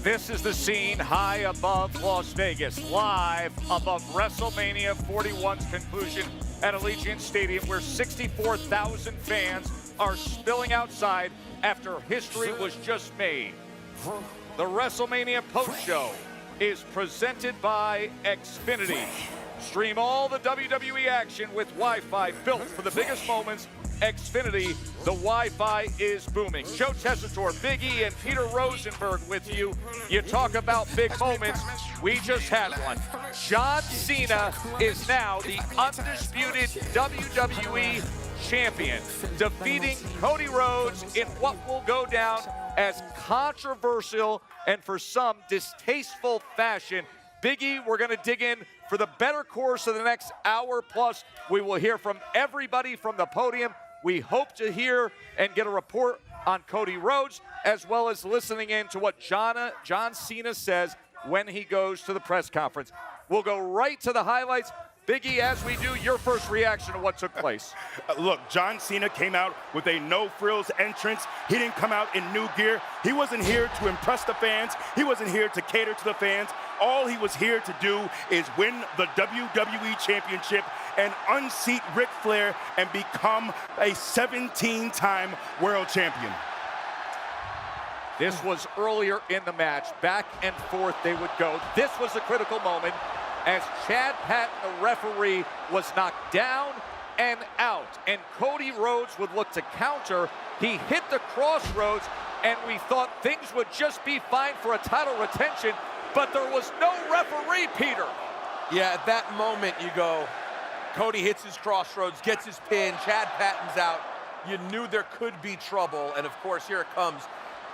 This is the scene high above Las Vegas, live above WrestleMania 41's conclusion at Allegiant Stadium, where 64,000 fans are spilling outside after history was just made. The WrestleMania post-show is presented by Xfinity. Stream all the WWE action with Wi-Fi built for the biggest moments. Xfinity, the Wi-Fi is booming. Joe Tessitore, Big E, and Peter Rosenberg with you. You talk about big moments. We just had one. John Cena is now the undisputed WWE champion, defeating Cody Rhodes in what will go down as controversial and for some distasteful fashion. Big E, we're going to dig in for the better course of the next hour plus. We will hear from everybody from the podium. We hope to hear and get a report on Cody Rhodes, as well as listening in to what John Cena says when he goes to the press conference. We'll go right to the highlights. Big E, as we do, your first reaction to what took place. Look, John Cena came out with a no-frills entrance. He didn't come out in new gear. He wasn't here to impress the fans. He wasn't here to cater to the fans. All he was here to do is win the WWE Championship and unseat Ric Flair and become a 17-time world champion. This was earlier in the match. Back and forth they would go. This was a critical moment as Chad Patton, the referee, was knocked down and out. And Cody Rhodes would look to counter. He hit the crossroads, and we thought things would just be fine for a title retention, but there was no referee, Peter. Yeah, at that moment you go, Cody hits his crossroads, gets his pin, Chad Patton's out. You knew there could be trouble, and of course here it comes.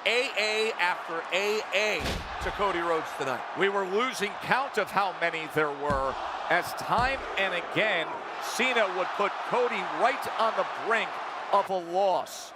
AA after AA to Cody Rhodes tonight. We were losing count of how many there were, as time and again, Cena would put Cody right on the brink of a loss.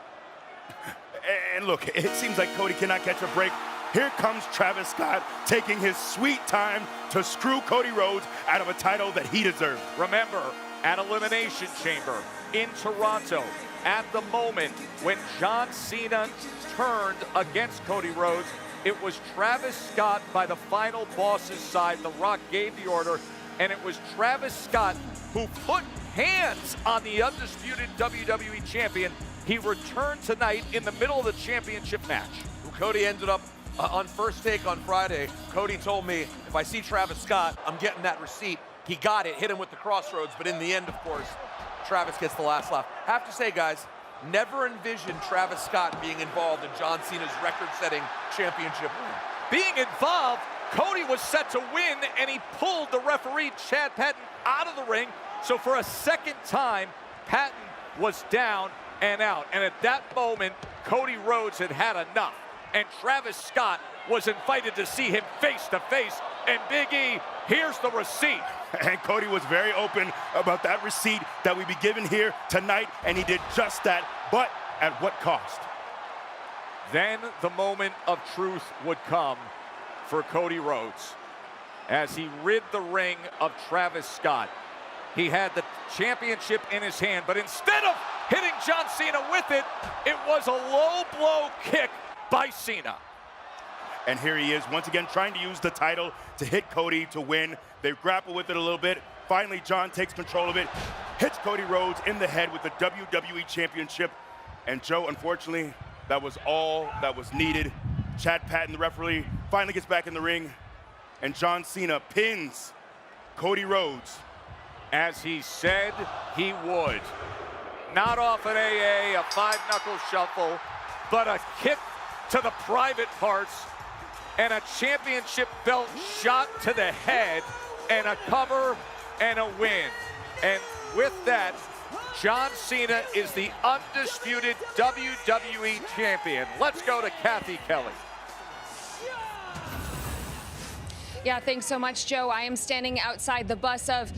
And look, it seems like Cody cannot catch a break. Here comes Travis Scott taking his sweet time to screw Cody Rhodes out of a title that he deserved. Remember, at Elimination Chamber in Toronto, at the moment when John Cena turned against Cody Rhodes, it was Travis Scott by the final boss's side. The Rock gave the order, and it was Travis Scott who put hands on the undisputed WWE champion. He returned tonight in the middle of the championship match. Cody ended up on First Take on Friday. Cody told me, if I see Travis Scott, I'm getting that receipt. He got it, hit him with the crossroads, but in the end, of course, Travis gets the last laugh. Have to say, guys, never envisioned Travis Scott being involved in John Cena's record-setting championship win. Being involved, Cody was set to win, and he pulled the referee, Chad Patton, out of the ring. So for a second time, Patton was down and out. And at that moment, Cody Rhodes had had enough. And Travis Scott was invited to see him face to face. And Big E, here's the receipt. And Cody was very open about that receipt that we'd be given here tonight, and he did just that, but at what cost? Then the moment of truth would come for Cody Rhodes as he rid the ring of Travis Scott. He had the championship in his hand, but instead of hitting John Cena with it, it was a low blow kick by Cena. And here he is, once again, trying to use the title to hit Cody to win. They grapple with it a little bit. Finally, John takes control of it, hits Cody Rhodes in the head with the WWE Championship. And Joe, unfortunately, that was all that was needed. Chad Patton, the referee, finally gets back in the ring, and John Cena pins Cody Rhodes. As he said he would. Not off an AA, a five-knuckle shuffle, but a kick to the private parts, and a championship belt shot to the head, and a cover and a win. And with that, John Cena is the undisputed WWE champion. Let's go to Kathy Kelly. Yeah, thanks so much, Joe. I am standing outside the bus of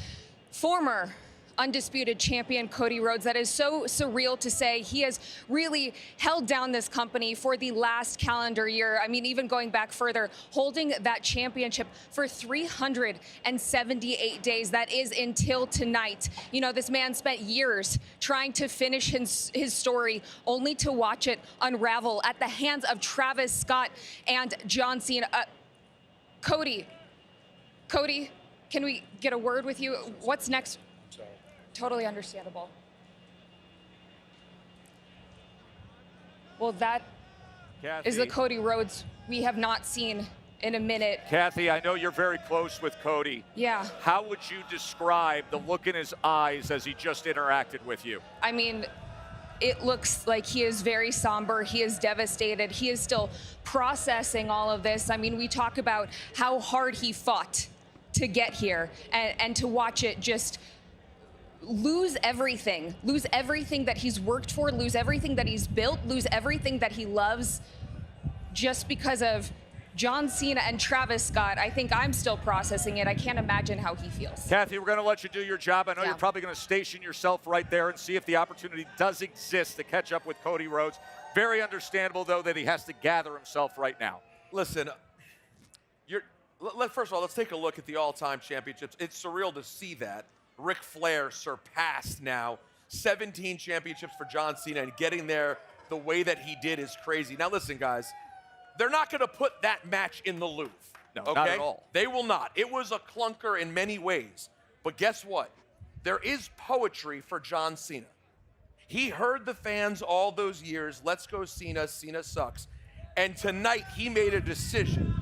former undisputed champion Cody Rhodes. That is so surreal to say. He has really held down this company for the last calendar year. I mean, even going back further, holding that championship for 378 days. That is until tonight. You know, this man spent years trying to finish his story, only to watch it unravel at the hands of Travis Scott and John Cena. Cody, can we get a word with you? What's next? Totally understandable. Well, that Kathy, is the Cody Rhodes we have not seen in a minute. Kathy, I know you're very close with Cody. Yeah. How would you describe the look in his eyes as he just interacted with you? I mean, it looks like he is very somber. He is devastated. He is still processing all of this. I mean, we talk about how hard he fought to get here, and to watch it just lose everything that he's worked for, lose everything that he's built, lose everything that he loves, just because of John Cena and Travis Scott. I think I'm still processing it. I can't imagine how he feels. Kathy, we're going to let you do your job. I know Yeah. you're probably going to station yourself right there and see if the opportunity does exist to catch up with Cody Rhodes. Very understandable, though, that he has to gather himself right now. Listen, first of all, let's take a look at the all-time championships. It's surreal to see that. Ric Flair surpassed now 17 championships for John Cena, and getting there the way that he did is crazy. Now listen, guys, they're not going to put that match in the Louvre. No, okay? not at all. They will not. It was a clunker in many ways. But guess what? There is poetry for John Cena. He heard the fans all those years, let's go Cena, Cena sucks. And tonight he made a decision.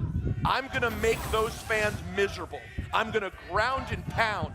I'm gonna make those fans miserable. I'm gonna ground and pound,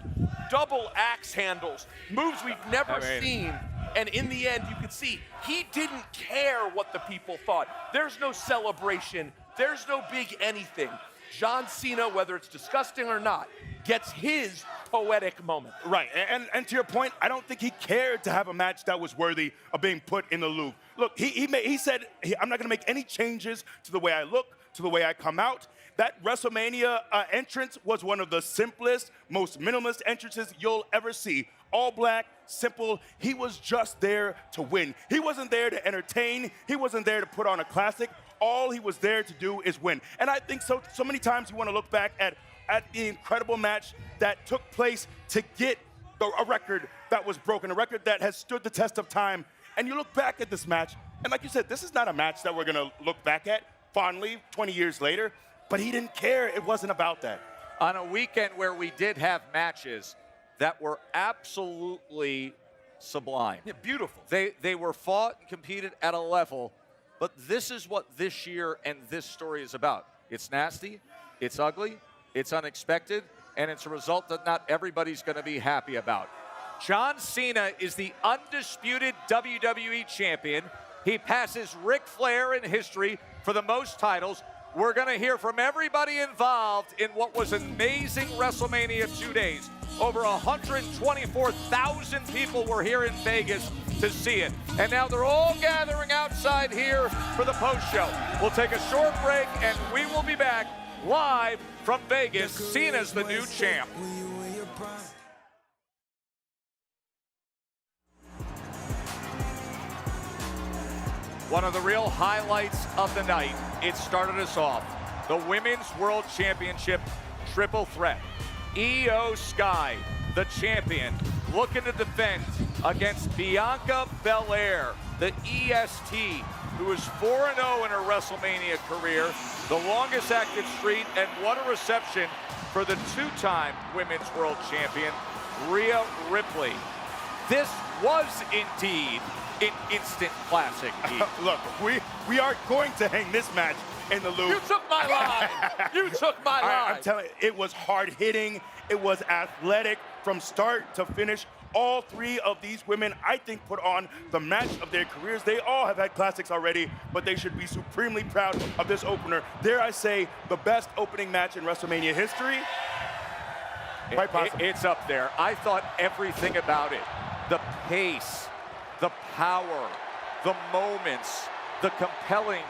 double axe handles, moves we've never seen. And in the end, you could see he didn't care what the people thought. There's no celebration. There's no big anything. John Cena, whether it's disgusting or not, gets his poetic moment. Right, and to your point, I don't think he cared to have a match that was worthy of being put in the Louvre. Look, he said, I'm not gonna make any changes to the way I look, to the way I come out. That WrestleMania entrance was one of the simplest, most minimalist entrances you'll ever see. All black, simple. He was just there to win. He wasn't there to entertain. He wasn't there to put on a classic. All he was there to do is win. And I think so many times you want to look back at the incredible match that took place to get a record that was broken, a record that has stood the test of time. And you look back at this match, and like you said, this is not a match that we're going to look back at fondly 20 years later. But he didn't care. It wasn't about that. On a weekend where we did have matches that were absolutely sublime. Yeah, beautiful. They were fought and competed at a level, but this is what this year and this story is about. It's nasty, it's ugly, it's unexpected, and it's a result that not everybody's going to be happy about. John Cena is the undisputed WWE champion. He passes Ric Flair in history for the most titles. We're going to hear from everybody involved in what was an amazing WrestleMania 2 days. Over 124,000 people were here in Vegas to see it. And now they're all gathering outside here for the post-show. We'll take a short break, and we will be back live from Vegas. Cena's the new champ. One of the real highlights of the night, it started us off. The Women's World Championship Triple Threat. Io Sky, the champion, looking to defend against Bianca Belair, the EST, who is 4-0 in her WrestleMania career, the longest active streak, and what a reception for the two-time Women's World Champion, Rhea Ripley. This was indeed an instant classic. Look, we are going to hang this match in the Louvre. You took my line. You took my line. I'm telling you, it was hard-hitting. It was athletic from start to finish. All three of these women, I think, put on the match of their careers. They all have had classics already, but they should be supremely proud of this opener. Dare I say, the best opening match in WrestleMania history? Quite possibly. It's up there. I thought everything about it. The pace, the power, the moments, the compelling,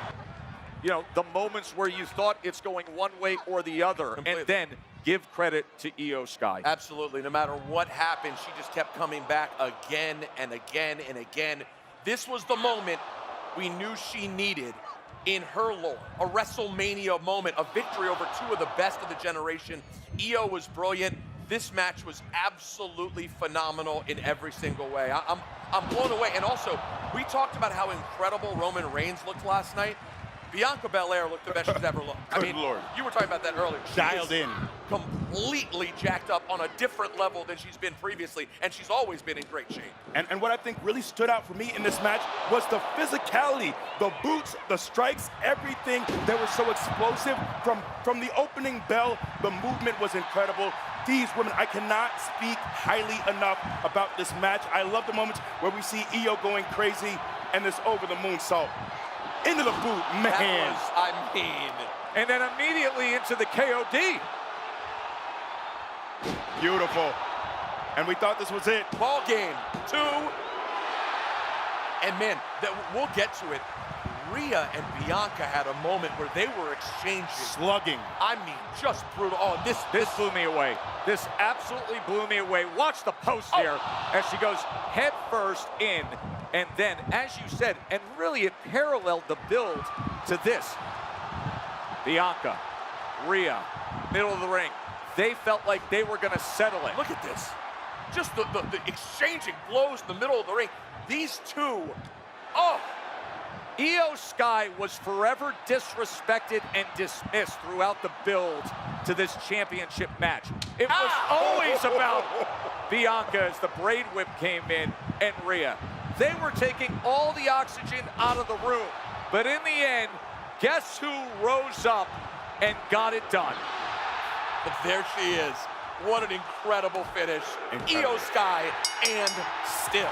the moments where you thought it's going one way or the other. Completely. And then give credit to Io Sky. Absolutely. No matter what happened, she just kept coming back again and again and again. This was the moment we knew she needed in her lore. A WrestleMania moment, a victory over two of the best of the generation. Io was brilliant. This match was absolutely phenomenal in every single way. I'm blown away. And also, we talked about how incredible Roman Reigns looked last night. Bianca Belair looked the best she's ever looked. I mean, Lord. You were talking about that earlier. She Dialed is in. completely jacked up on a different level than she's been previously, and she's always been in great shape. And what I think really stood out for me in this match was the physicality, the boots, the strikes, everything that was so explosive. From the opening bell, the movement was incredible. These women, I cannot speak highly enough about this match. I love the moments where we see Io going crazy and this over-the-moon salt. Into the boot, man. That was, I mean. And then immediately into the KOD. Beautiful. And we thought this was it. Ball game, 2. And man, we'll get to it. Rhea and Bianca had a moment where they were exchanging. Slugging. I mean, just brutal. Oh, this Blew me away. This absolutely blew me away. Watch the post here as she goes head first in. And then, as you said, and really it paralleled the build to this. Bianca, Rhea, middle of the ring. They felt like they were going to settle it. Look at this. Just the exchanging blows in the middle of the ring. These two, Io Sky was forever disrespected and dismissed throughout the build to this championship match. It was always about Bianca as the braid whip came in and Rhea. They were taking all the oxygen out of the room. But in the end, guess who rose up and got it done? But there she is. What an incredible finish. Io Sky and still.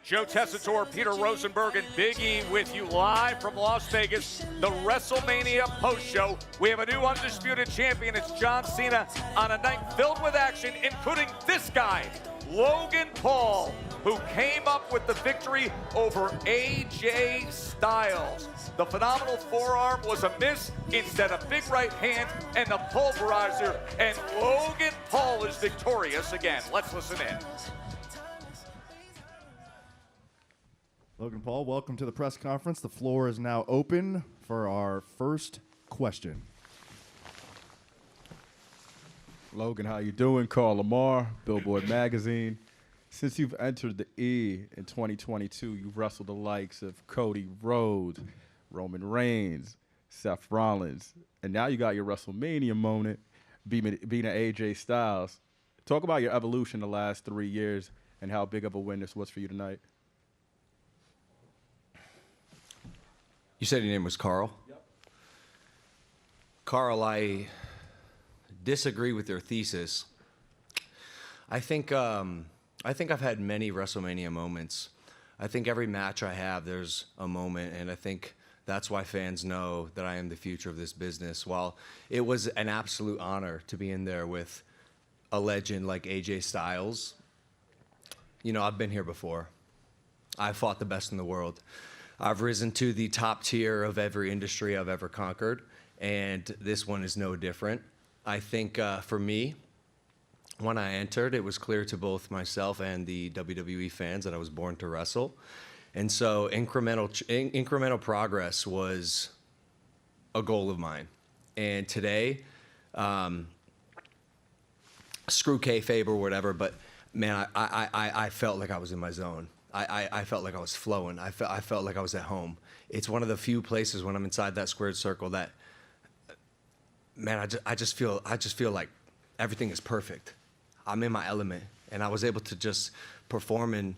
Joe Tessitore, Peter Rosenberg, and Big E with you live from Las Vegas, the WrestleMania post-show. We have a new undisputed champion. It's John Cena on a night filled with action, including this guy, Logan Paul, who came up with the victory over AJ Styles. The phenomenal forearm was a miss instead of big right hand and the pulverizer, and Logan Paul is victorious again. Let's listen in. Logan Paul, welcome to the press conference. The floor is now open for our first question. Logan, how you doing? Carl Lamar, Billboard Magazine. Since you've entered the E in 2022, you've wrestled the likes of Cody Rhodes, Roman Reigns, Seth Rollins, and now you got your WrestleMania moment beating AJ Styles. Talk about your evolution the last 3 years and how big of a win this was for you tonight. You said your name was Carl? Yep. Carl, I disagree with your thesis. I think I've had many WrestleMania moments. I think every match I have, there's a moment, and I think that's why fans know that I am the future of this business. While it was an absolute honor to be in there with a legend like AJ Styles, you know, I've been here before. I've fought the best in the world. I've risen to the top tier of every industry I've ever conquered, and this one is no different. I think for me, when I entered, it was clear to both myself and the WWE fans that I was born to wrestle. And so incremental progress was a goal of mine. And today, screw kayfabe or whatever, but man, I felt like I was in my zone. I felt like I was flowing. I felt like I was at home. It's one of the few places when I'm inside that squared circle that, man, I just feel like everything is perfect. I'm in my element, and I was able to just perform and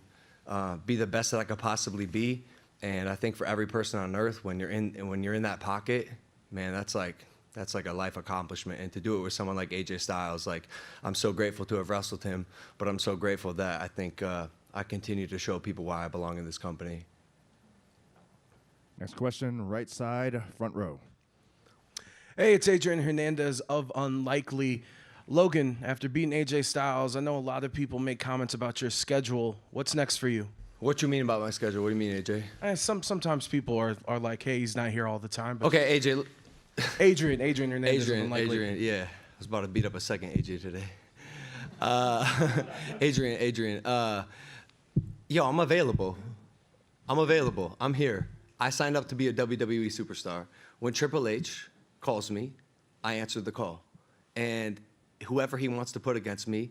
be the best that I could possibly be. And I think for every person on earth, when you're in that pocket, man, that's like a life accomplishment. And to do it with someone like AJ Styles, like, I'm so grateful to have wrestled him, but I'm so grateful that I think I continue to show people why I belong in this company. Next question, right side, front row. Hey, it's Adrian Hernandez of Unlikely. Logan, after beating AJ Styles, I know a lot of people make comments about your schedule. What's next for you? What you mean about my schedule? What do you mean, AJ? Sometimes people are like, hey, he's not here all the time. But Okay, AJ. Adrian, your name is unlikely. Adrian, yeah. I was about to beat up a second AJ today. Adrian. Yo, I'm available. I'm here. I signed up to be a WWE superstar. When Triple H calls me, I answer the call. And whoever he wants to put against me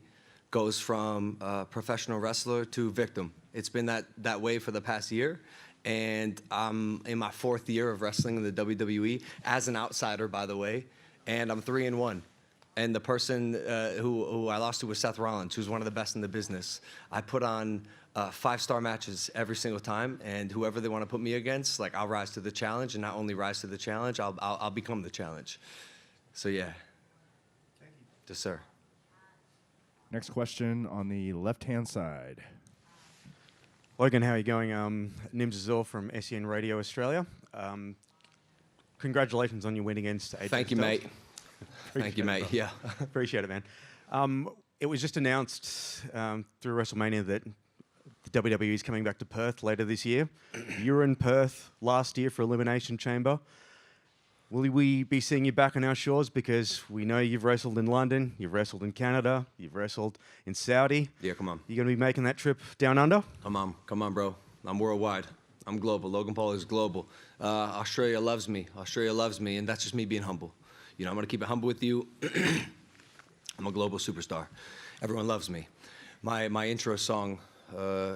goes from professional wrestler to victim. It's been that way for the past year. And I'm in my 4th year of wrestling in the WWE as an outsider, by the way. And I'm 3-1. And the person who I lost to was Seth Rollins, who's one of the best in the business. I put on 5-star matches every single time, and whoever they want to put me against, like, I'll rise to the challenge, and not only rise to the challenge, I'll become the challenge. So yeah. Thank you. Yes, sir. Next question on the left-hand side. Logan, how are you going? Nims Azor from SEN Radio Australia. Congratulations on your win against AJ Thank you, Styles. mate. Thank you, mate. Yeah. Appreciate it, man. It was just announced through WrestleMania that the WWE is coming back to Perth later this year. You were in Perth last year for Elimination Chamber. Will we be seeing you back on our shores? Because we know you've wrestled in London, you've wrestled in Canada, you've wrestled in Saudi. Yeah, come on. You going to be making that trip down under? Come on, bro. I'm worldwide. I'm global. Logan Paul is global. Australia loves me. And that's just me being humble. You know, I'm gonna keep it humble with you. I'm a global superstar. Everyone loves me. My intro song,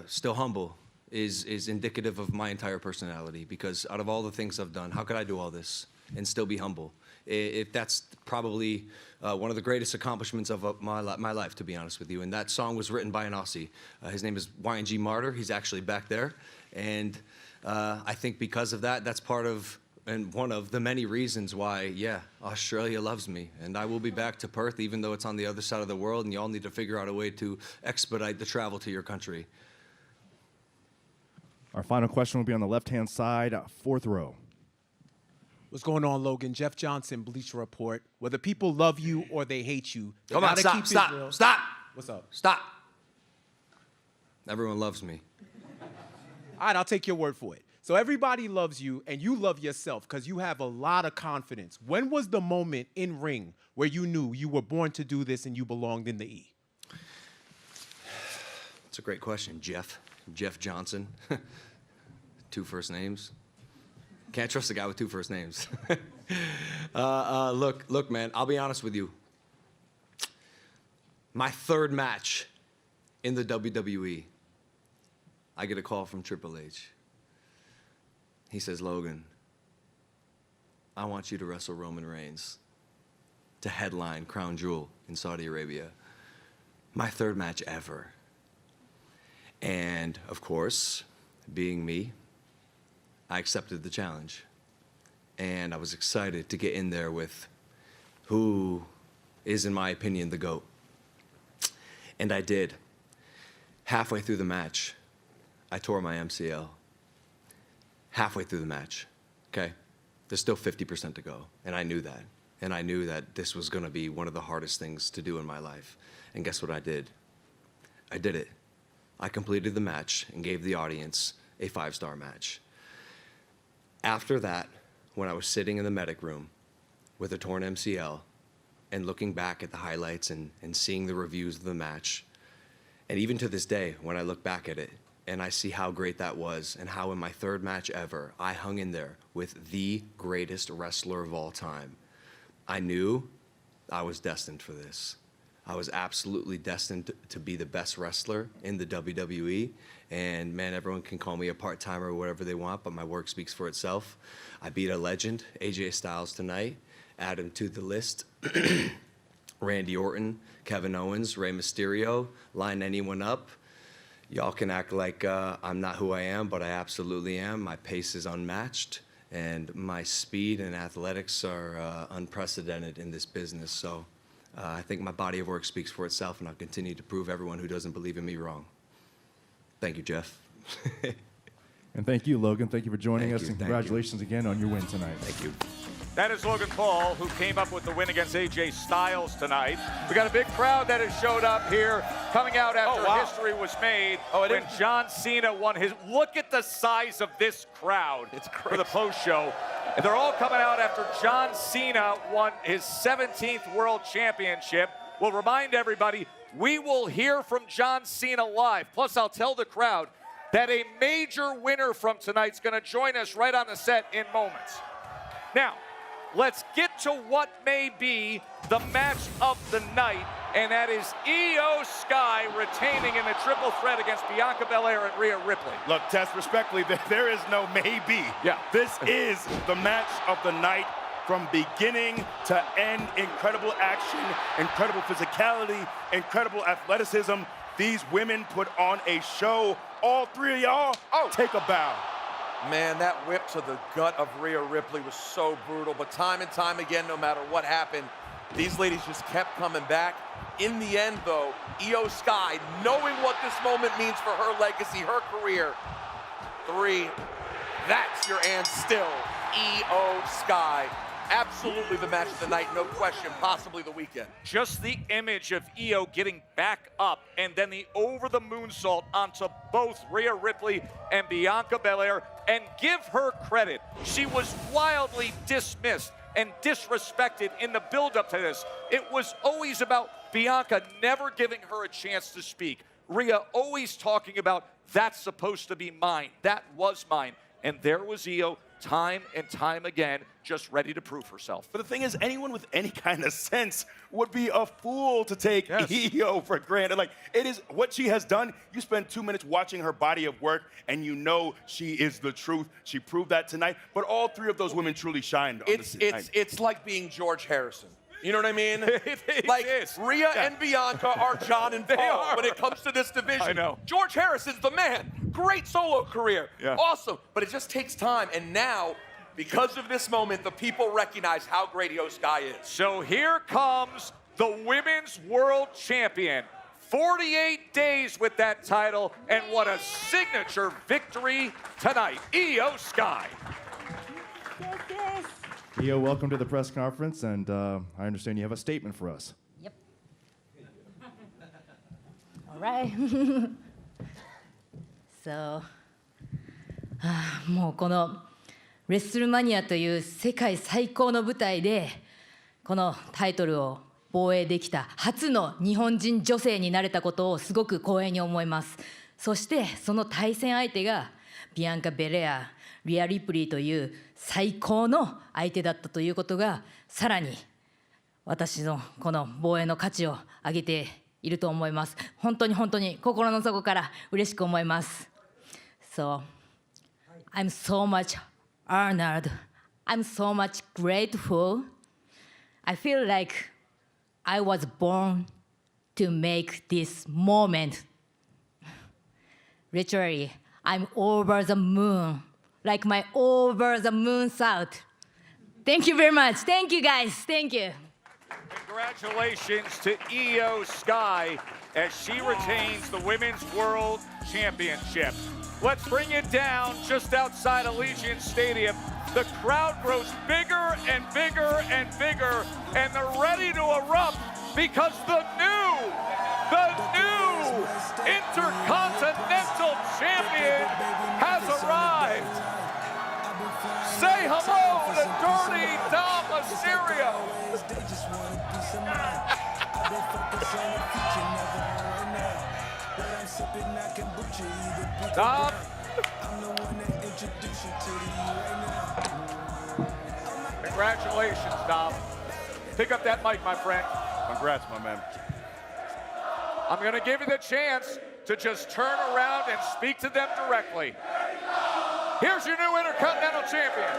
Still Humble, is indicative of my entire personality, because out of all the things I've done, how could I do all this and still be humble? If that's probably one of the greatest accomplishments of my life, to be honest with you. And that song was written by an Aussie. His name is YNG Martyr. He's actually back there. And I think because of that, that's part of and one of the many reasons why, yeah, Australia loves me. And I will be back to Perth, even though it's on the other side of the world, and y'all need to figure out a way to expedite the travel to your country. Our final question will be on the left-hand side, 4th row. What's going on, Logan? Jeff Johnson, Bleacher Report. Whether people love you or they hate you, Come on, stop. What's up? Stop. Everyone loves me. All right, I'll take your word for it. So everybody loves you, and you love yourself because you have a lot of confidence. When was the moment in ring where you knew you were born to do this and you belonged in the E? It's a great question, Jeff. Jeff Johnson. 2 first names. Can't trust a guy with 2 first names. Look, man, I'll be honest with you. My 3rd match in the WWE, I get a call from Triple H. He says, Logan, I want you to wrestle Roman Reigns to headline Crown Jewel in Saudi Arabia. My 3rd match ever. And, of course, being me, I accepted the challenge. And I was excited to get in there with who is, in my opinion, the GOAT. And I did. Halfway through the match, I tore my MCL. Halfway through the match, okay? There's still 50% to go, and I knew that. And I knew that this was gonna be one of the hardest things to do in my life. And guess what I did? I did it. I completed the match and gave the audience a 5-star match. After that, when I was sitting in the medic room with a torn MCL and looking back at the highlights and seeing the reviews of the match, and even to this day, when I look back at it, and I see how great that was, and how in my 3rd match ever, I hung in there with the greatest wrestler of all time. I knew I was destined for this. I was absolutely destined to be the best wrestler in the WWE. And man, everyone can call me a part-timer or whatever they want, but my work speaks for itself. I beat a legend, AJ Styles, tonight. Add him to the list. Randy Orton, Kevin Owens, Rey Mysterio, line anyone up. Y'all can act like I'm not who I am, but I absolutely am. My pace is unmatched, and my speed and athletics are unprecedented in this business. So I think my body of work speaks for itself, and I'll continue to prove everyone who doesn't believe in me wrong. Thank you, Jeff. And thank you, Logan. Thank you for joining Thank us, you, and thank you. congratulations again on your win tonight. Thank you. That is Logan Paul, who came up with the win against AJ Styles tonight. We got a big crowd that has showed up here, coming out after history was made when John Cena won his. Look at the size of this crowd for the post show. And they're all coming out after John Cena won his 17th World Championship. We'll remind everybody, we will hear from John Cena live. Plus, I'll tell the crowd that a major winner from tonight's going to join us right on the set in moments. Now, let's get to what may be the match of the night, and that is Io Sky retaining in the triple threat against Bianca Belair and Rhea Ripley. Look, Tess, respectfully, there is no maybe. Yeah. This is the match of the night from beginning to end. Incredible action, incredible physicality, incredible athleticism. These women put on a show. All three of y'all, take a bow. Man, that whip to the gut of Rhea Ripley was so brutal, but time and time again, no matter what happened, these ladies just kept coming back. In the end, though, Io Sky, knowing what this moment means for her legacy, her career, 3, that's your and still, Io Sky. Absolutely the match of the night, no question, possibly the weekend. Just the image of Io getting back up and then the over the moonsault onto both Rhea Ripley and Bianca Belair. And give her credit, she was wildly dismissed and disrespected in the build-up to this. It was always about Bianca never giving her a chance to speak. Rhea always talking about, that's supposed to be mine, that was mine. And there was Io, time and time again, just ready to prove herself. But the thing is, anyone with any kind of sense would be a fool to take Io for granted. Like, it is what she has done. You spend 2 minutes watching her body of work, and you know she is the truth. She proved that tonight. But all three of those women truly shined on this night. It's like being George Harrison. You know what I mean? Like, Rhea and Bianca are John and Paul when it comes to this division. I know. George Harrison's the man. Great solo career. Yeah. Awesome. But it just takes time. And now, because of this moment, the people recognize how great Io Sky is. So here comes the Women's World Champion. 48 days with that title, and what a signature victory tonight. Io Sky. Io, welcome to the press conference, and I understand you have a statement for us. Yep. All right. So, もうこのレッスルマニアという世界最高の舞台でこのタイトルを防衛できた初の日本人女性になれたことをすごく光栄に思います。そしてその対戦相手がビアンカ・ベレア、リア・リプリーという最高の相手だったということがさらに私のこの防衛の価値を上げていると思います。本当に本当に心の底から嬉しく思います。So, I'm so much honored. I'm so much grateful. I feel like I was born to make this moment. Literally, I'm over the moon, like my over the moon south. Thank you very much. Thank you, guys. Thank you. Congratulations to Io Sky as she retains the Women's World Championship. Let's bring it down just outside Allegiant Stadium. The crowd grows bigger and bigger and bigger, and they're ready to erupt because the new Intercontinental Champion has arrived. Say hello to Dirty Dom Mysterio. Dom. Congratulations, Dom. Pick up that mic, my friend. Congrats, my man. I'm going to give you the chance to just turn around and speak to them directly. Here's your new Intercontinental Champion.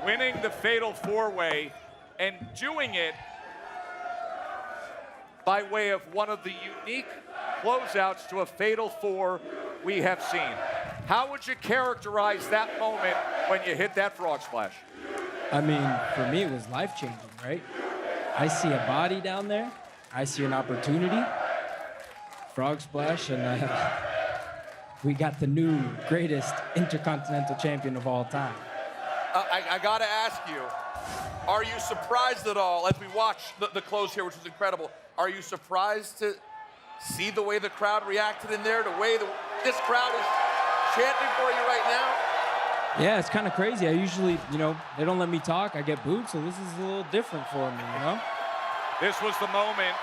Winning the Fatal 4-Way and doing it by way of one of the unique closeouts to a Fatal 4 we have seen. How would you characterize that moment when you hit that frog splash? I mean, for me, it was life-changing, right? I see a body down there. I see an opportunity. Frog splash, and we got the new greatest Intercontinental Champion of all time. I gotta ask you, are you surprised at all, as we watch the close here, which was incredible, are you surprised to see the way the crowd reacted in there, the way this crowd is chanting for you right now? Yeah, it's kind of crazy. I usually, they don't let me talk. I get booed, so this is a little different for me, This was the moment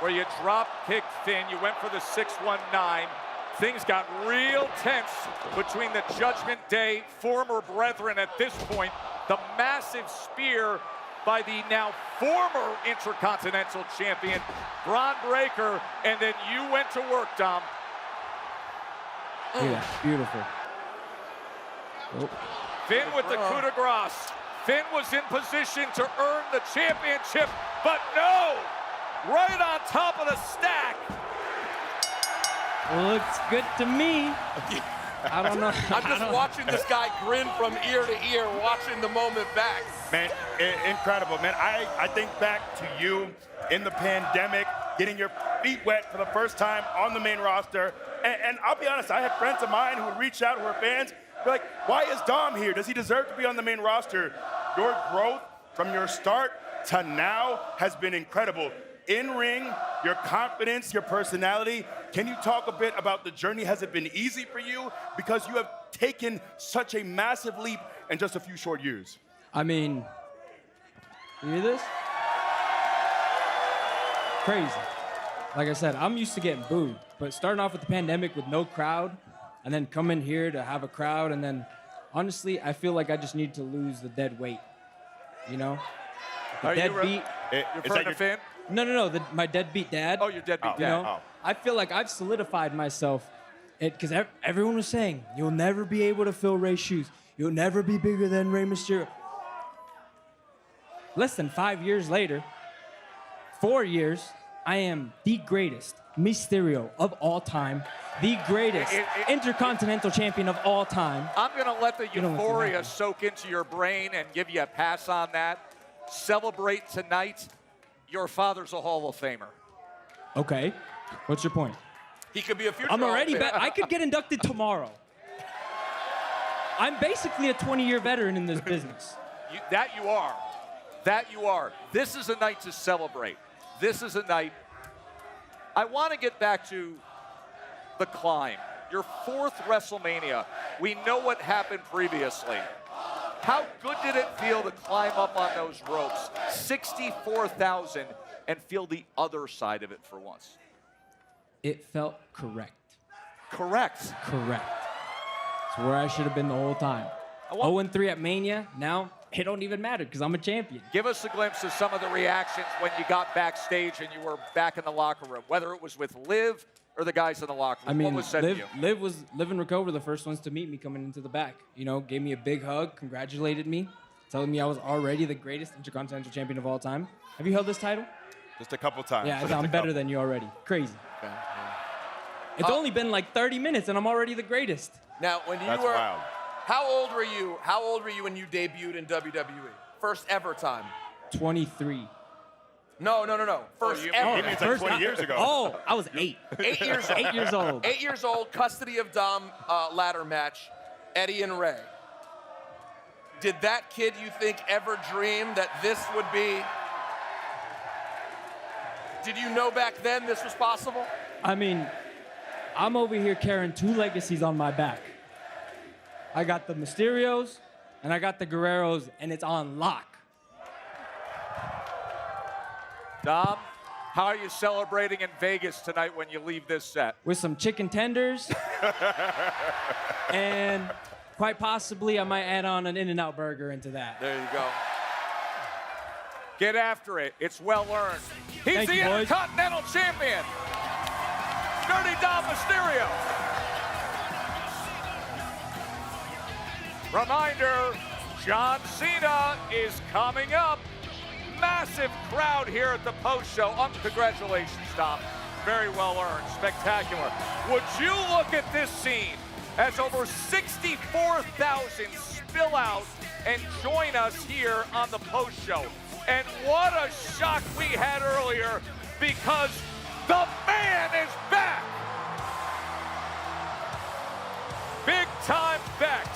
where you drop-kicked Finn. You went for the 619. Things got real tense between the Judgment Day former brethren at this point. The massive spear by the now former Intercontinental Champion, Bron Breakker, and then you went to work, Dom. Yeah, beautiful. Oh. Finn with the coup de grace. Finn was in position to earn the championship, but no! Right on top of the stack. Looks good to me. I don't know. I'm just watching this guy grin from ear to ear, watching the moment back. Man, incredible, man. I think back to you in the pandemic, getting your feet wet for the first time on the main roster. And I'll be honest, I had friends of mine who would reach out, who were fans, be like, why is Dom here? Does he deserve to be on the main roster? Your growth from your start to now has been incredible. In ring, your confidence, your personality. Can you talk a bit about the journey? Has it been easy for you? Because you have taken such a massive leap in just a few short years. I mean, you hear this? Crazy. Like I said, I'm used to getting booed, but starting off with the pandemic with no crowd, and then coming here to have a crowd, and then honestly, I feel like I just need to lose the dead weight. The deadbeat. You're friend of Finn? No, my deadbeat dad. Oh, your deadbeat dad. I feel like I've solidified myself, because everyone was saying, you'll never be able to fill Ray's shoes. You'll never be bigger than Rey Mysterio. Less than 5 years later, 4 years, I am the greatest Mysterio of all time, the greatest Intercontinental Champion of all time. I'm going to let the euphoria soak into your brain and give you a pass on that. Celebrate tonight. Your father's a Hall of Famer. Okay. What's your point? He could be a future I'm already Hall of Famer. I could get inducted tomorrow. I'm basically a 20-year veteran in this business. That you are. This is a night to celebrate. This is a night. I want to get back to the climb. Your fourth WrestleMania. We know what happened previously. How good did it feel to climb up on those ropes, 64,000, and feel the other side of it for once? It felt correct. Correct. It's where I should have been the whole time. 0-3 at Mania. Now it don't even matter because I'm a champion. Give us a glimpse of some of the reactions when you got backstage and you were back in the locker room, whether it was with Liv or the guys in the locker room. I mean, what was said to you? Liv and Rico were the first ones to meet me coming into the back. Gave me a big hug, congratulated me, telling me I was already the greatest Intercontinental Champion of all time. Have you held this title? Just a couple times. Yeah, I'm better than you already. Crazy. Okay. It's only been like 30 minutes and I'm already the greatest. Now, when you That's were, wild. How old were you when you debuted in WWE? First ever time. 23. No. First ever. He means like 20 years ago. Oh, I was 8. 8 years old. 8 years old. 8 years old, custody of Dom ladder match, Eddie and Ray. Did that kid, you think, ever dream that this would be? Did you know back then this was possible? I mean, I'm over here carrying 2 legacies on my back. I got the Mysterios and I got the Guerreros, and it's on lock. Dom, how are you celebrating in Vegas tonight when you leave this set? With some chicken tenders. And quite possibly I might add on an In-N-Out burger into that. There you go. Get after it. It's well earned. He's Thank the you, boys. Intercontinental Champion, Dirty Dom Mysterio. Reminder, John Cena is coming up. Massive crowd here at the post show. Congratulations, Dom. Very well earned. Spectacular. Would you look at this scene as over 64,000 spill out and join us here on the post show. And what a shock we had earlier, because the man is back. Big time Bex.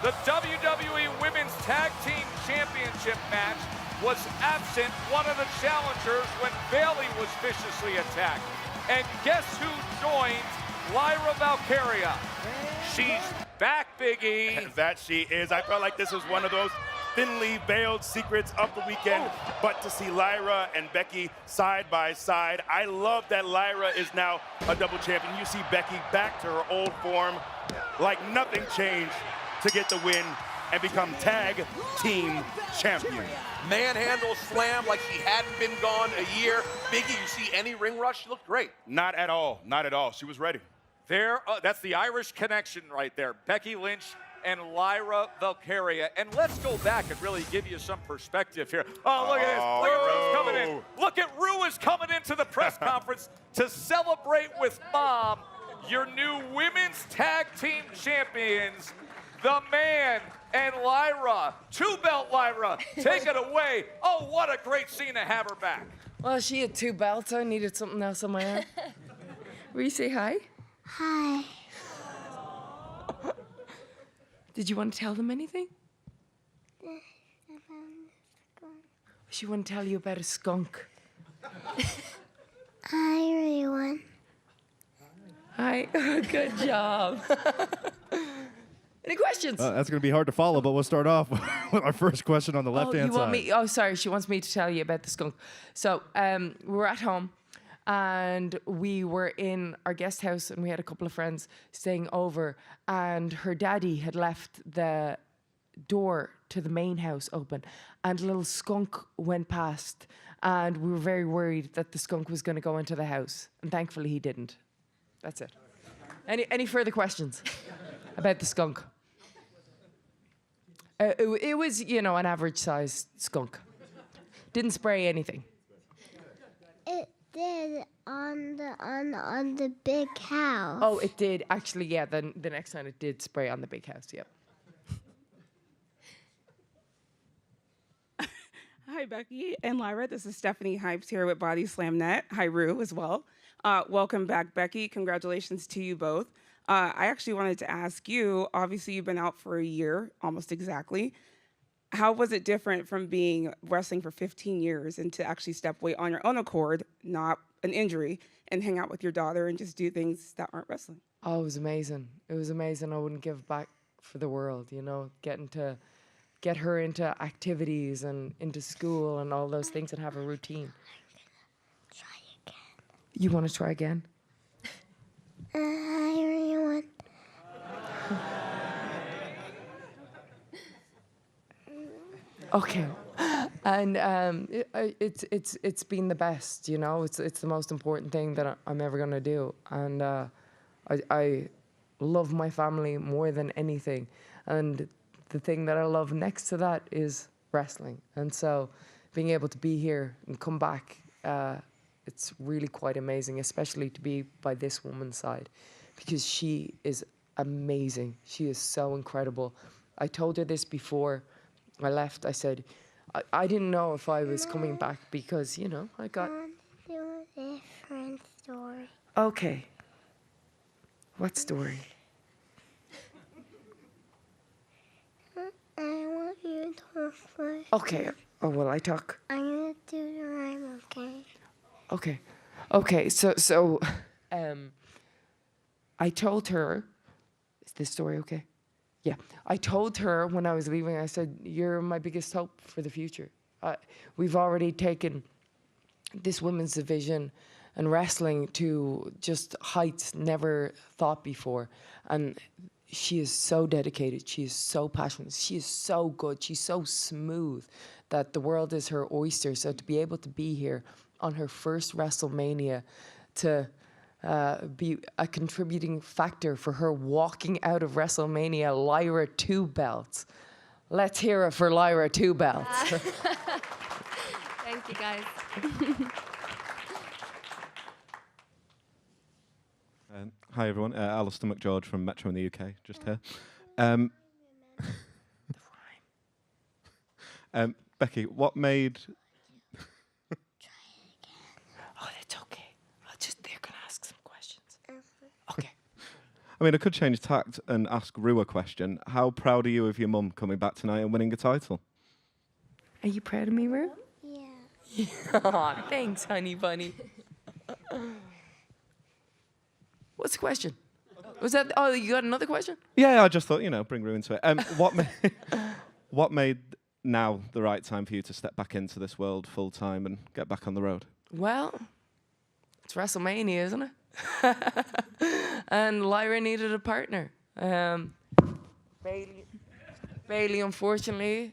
The WWE Women's Tag Team Championship match was absent one of the challengers when Bayley was viciously attacked. And guess who joined Lyra Valkyria? She's back, Big E. That she is. I felt like this was one of those thinly veiled secrets of the weekend, but to see Lyra and Becky side by side, I love that Lyra is now a double champion. You see Becky back to her old form, like nothing changed to get the win and become tag team champion. Manhandle slam like she hadn't been gone a year. Biggie, you see any ring rush? She looked great. Not at all, not at all. She was ready. There, that's the Irish connection right there. Becky Lynch and Lyra Valkyria. And let's go back and really give you some perspective here. Oh, look at this. Look at Rue's coming in. Look at Rue is coming into the press conference to celebrate with Mom, your new women's tag team champions, the man and Lyra. Two-belt Lyra. Take it away. Oh, what a great scene to have her back. Well, she had 2 belts. I needed something else on my arm. Will you say hi? Hi. Did you want to tell them anything? She want to tell you about a skunk. Hi, everyone. Hi. Good job. Any questions? That's going to be hard to follow, but we'll start off with our first question on the left-hand side. Oh, sorry. She wants me to tell you about the skunk. So we were at home, and we were in our guest house, and we had a couple of friends staying over, and her daddy had left the door to the main house open, and a little skunk went past, and we were very worried that the skunk was going to go into the house, and thankfully he didn't. That's it. Any further questions about the skunk? It was, an average-sized skunk. Didn't spray anything. It did on the big house. Oh, it did. Actually, yeah, then the next time it did spray on the big house, yep. Hi, Becky and Lyra. This is Stephanie Hypes here with Body Slam Net. Hi, Rue, as well. Welcome back, Becky. Congratulations to you both. I actually wanted to ask you, obviously you've been out for a year, almost exactly. How was it different from being wrestling for 15 years and to actually step away on your own accord, not an injury, and hang out with your daughter and just do things that aren't wrestling? Oh, it was amazing. It was amazing. I wouldn't give back for the world, getting to get her into activities and into school and all those things and have a routine. Try again. You want to try again? Hi, everyone. Okay, and it's been the best, It's the most important thing that I'm ever gonna do, and I love my family more than anything, and the thing that I love next to that is wrestling, and so being able to be here and come back, it's really quite amazing, especially to be by this woman's side, because she is amazing. She is so incredible. I told her this before I left. I said, I didn't know if I was coming back because, I got... I want to do a different story. Okay. What story? I want you to talk first. Okay. Oh, will I talk? I'm going to do the rhyme, okay? Okay. Okay, so I told her... Is this story okay? Yeah, I told her when I was leaving, I said, you're my biggest hope for the future. We've already taken this women's division and wrestling to just heights never thought before. And she is so dedicated. She is so passionate. She is so good. She's so smooth that the world is her oyster. So to be able to be here on her first WrestleMania, to be a contributing factor for her walking out of WrestleMania, Lyra 2 belts. Let's hear it for Lyra 2 belts. Thank you, guys. Hi, everyone. Alistair McGeorge from Metro in the UK, just here. Becky, what made... Oh, that's okay. They're going to ask some questions. Okay. I mean, I could change tact and ask Rue a question. How proud are you of your mum coming back tonight and winning a title? Are you proud of me, Rue? Yeah. Aw, thanks, honey bunny. What's the question? Was that? Oh, you got another question? Yeah, I just thought, bring Rue into it. What made now the right time for you to step back into this world full time and get back on the road? Well, it's WrestleMania, isn't it? And Lyra needed a partner. Bailey, unfortunately,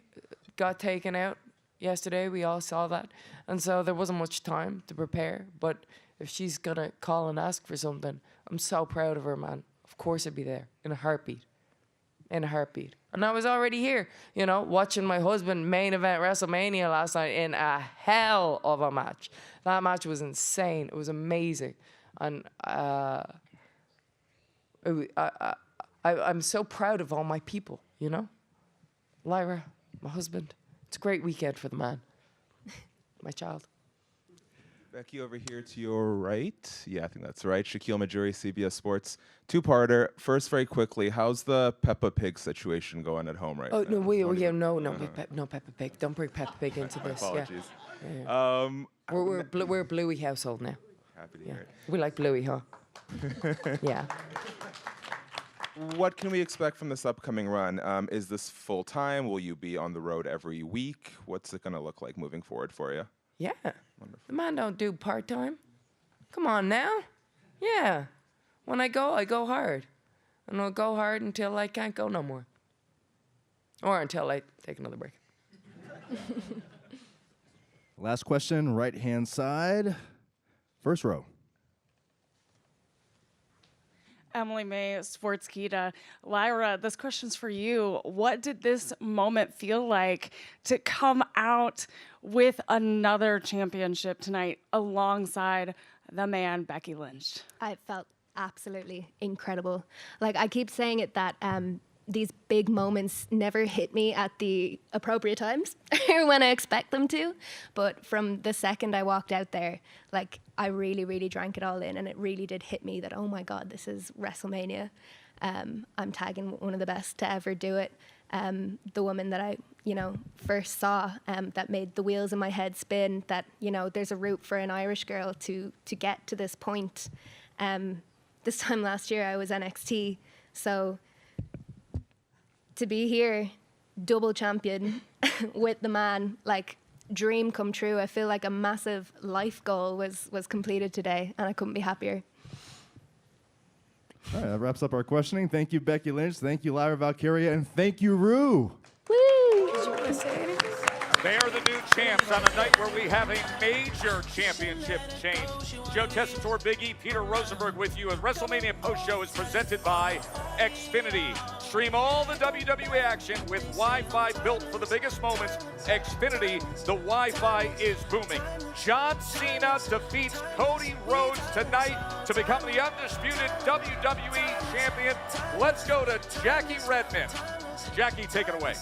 got taken out yesterday. We all saw that. And so there wasn't much time to prepare. But if she's going to call and ask for something, I'm so proud of her, man. Of course I'd be there in a heartbeat. In a heartbeat. And I was already here, watching my husband main event WrestleMania last night in a hell of a match. That match was insane. It was amazing. And I'm so proud of all my people, Lyra, my husband. It's a great weekend for the man. My child. Becky over here to your right. Yeah, I think that's right. Shaquille Majuri, CBS Sports. Two-parter. First, very quickly, how's the Peppa Pig situation going at home right now? Oh, no Peppa Pig. Don't bring Peppa Pig into this. Apologies. Yeah. We're a Bluey household now. Happy to hear it. We like Bluey, huh? Yeah. What can we expect from this upcoming run? Is this full-time? Will you be on the road every week? What's it going to look like moving forward for you? Yeah. The man don't do part-time. Come on now. Yeah. When I go hard. And I'll go hard until I can't go no more. Or until I take another break. Last question, right-hand side. First row. Emily May, Sportskeeda. Lyra, this question's for you. What did this moment feel like to come out with another championship tonight alongside the man, Becky Lynch? I felt absolutely incredible. Like, I keep saying it that these big moments never hit me at the appropriate times or when I expect them to. But from the second I walked out there, like, I really, really drank it all in, and it really did hit me that, oh my God, this is WrestleMania. I'm tagging one of the best to ever do it. The woman that I, first saw that made the wheels in my head spin, that, there's a route for an Irish girl to get to this point. This time last year, I was NXT, so to be here, double champion with the man, like, dream come true. I feel like a massive life goal was completed today, and I couldn't be happier. All right, that wraps up our questioning. Thank you, Becky Lynch. Thank you, Lyra Valkyria, and thank you, Rue. Woo! Did you want to say anything? They are the new champs on a night where we have a major championship change. Joe Tessitore, Big E, Peter Rosenberg with you. And WrestleMania Post Show is presented by Xfinity. Stream all the WWE action with Wi-Fi built for the biggest moments. Xfinity, the Wi-Fi is booming. John Cena defeats Cody Rhodes tonight to become the undisputed WWE champion. Let's go to Jackie Redmond. Jackie, take it away.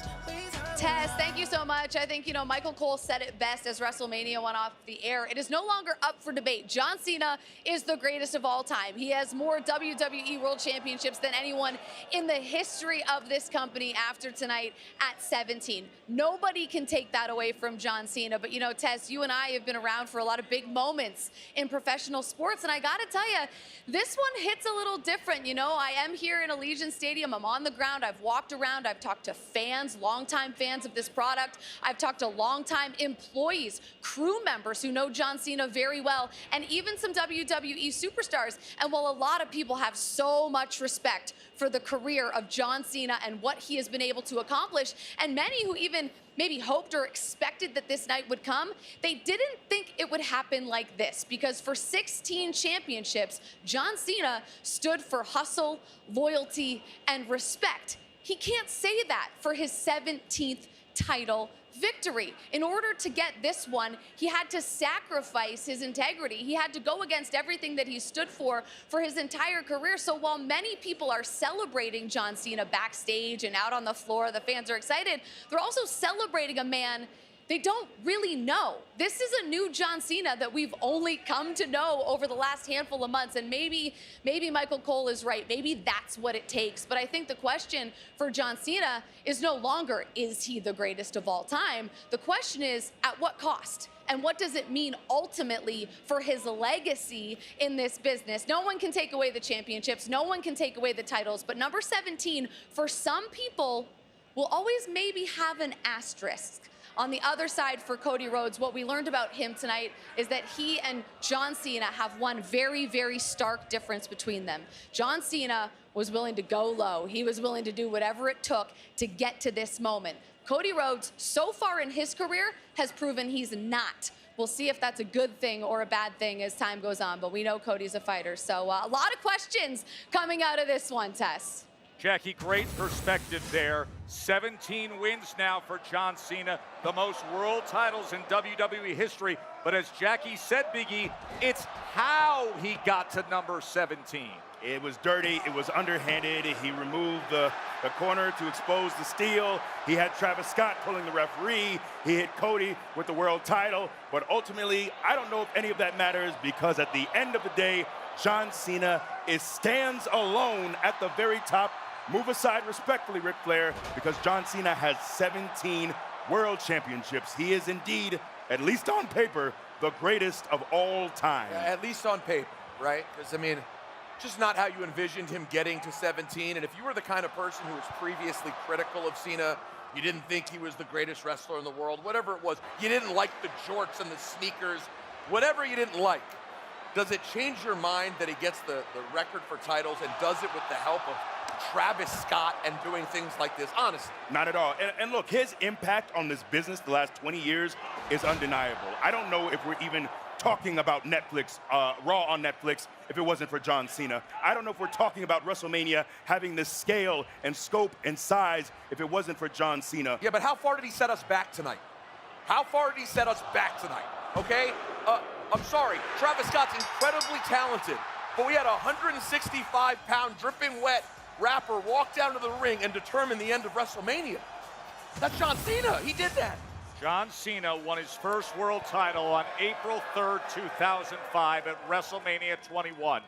Tess, thank you so much. I think, Michael Cole said it best as WrestleMania went off the air. It is no longer up for debate. John Cena is the greatest of all time. He has more WWE World Championships than anyone in the history of this company after tonight at 17. Nobody can take that away from John Cena. But, Tess, you and I have been around for a lot of big moments in professional sports. And I got to tell you, this one hits a little different. I am here in Allegiant Stadium. I'm on the ground. I've walked around. I've talked to fans, longtime fans of this product. I've talked to longtime employees, crew members who know John Cena very well, and even some WWE superstars. And while a lot of people have so much respect for the career of John Cena and what he has been able to accomplish, and many who even maybe hoped or expected that this night would come, they didn't think it would happen like this, because for 16 championships, John Cena stood for hustle, loyalty, and respect. He can't say that for his 17th title victory. In order to get this one, he had to sacrifice his integrity. He had to go against everything that he stood for his entire career. So while many people are celebrating John Cena backstage and out on the floor, the fans are excited, they're also celebrating a man they don't really know. This is a new John Cena that we've only come to know over the last handful of months, and maybe Michael Cole is right. Maybe that's what it takes. But I think the question for John Cena is no longer, is he the greatest of all time? The question is, at what cost? And what does it mean ultimately for his legacy in this business? No one can take away the championships. No one can take away the titles. But number 17, for some people, will always maybe have an asterisk. On the other side for Cody Rhodes, what we learned about him tonight is that he and John Cena have one very, very stark difference between them. John Cena was willing to go low. He was willing to do whatever it took to get to this moment. Cody Rhodes, so far in his career, has proven he's not. We'll see if that's a good thing or a bad thing as time goes on, but we know Cody's a fighter. So a lot of questions coming out of this one, Tess. Jackie, great perspective there. 17 wins now for John Cena, the most world titles in WWE history. But as Jackie said, Big E, it's how he got to number 17. It was dirty, it was underhanded. He removed the corner to expose the steal. He had Travis Scott pulling the referee. He hit Cody with the world title. But ultimately, I don't know if any of that matters, because at the end of the day, John Cena stands alone at the very top. Move aside respectfully, Ric Flair, because John Cena has 17 world championships. He is indeed, at least on paper, the greatest of all time. Yeah, at least on paper, right? Because, I mean, just not how you envisioned him getting to 17. And if you were the kind of person who was previously critical of Cena, you didn't think he was the greatest wrestler in the world, whatever it was, you didn't like the jorts and the sneakers, whatever you didn't like, does it change your mind that he gets the record for titles and does it with the help of Travis Scott and doing things like this? Honestly. Not at all. And look, his impact on this business the last 20 years is undeniable. I don't know if we're even talking about Netflix, Raw on Netflix, if it wasn't for John Cena. I don't know if we're talking about WrestleMania having this scale and scope and size if it wasn't for John Cena. Yeah, but how far did he set us back tonight? How far did he set us back tonight? Okay? I'm sorry, Travis Scott's incredibly talented, but we had a 165-pound dripping wet rapper walk down to the ring and determine the end of WrestleMania. That's John Cena. He did that. John Cena won his first world title on April 3rd, 2005 at WrestleMania 21.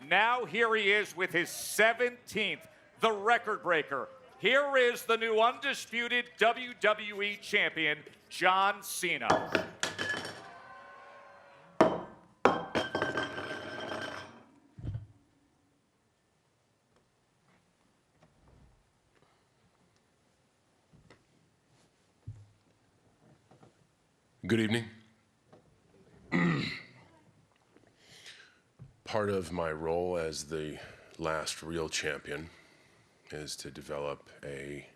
Now here he is with his 17th, the record breaker. Here is the new undisputed WWE champion, John Cena. Good evening. Part of my role as the last real champion is to develop a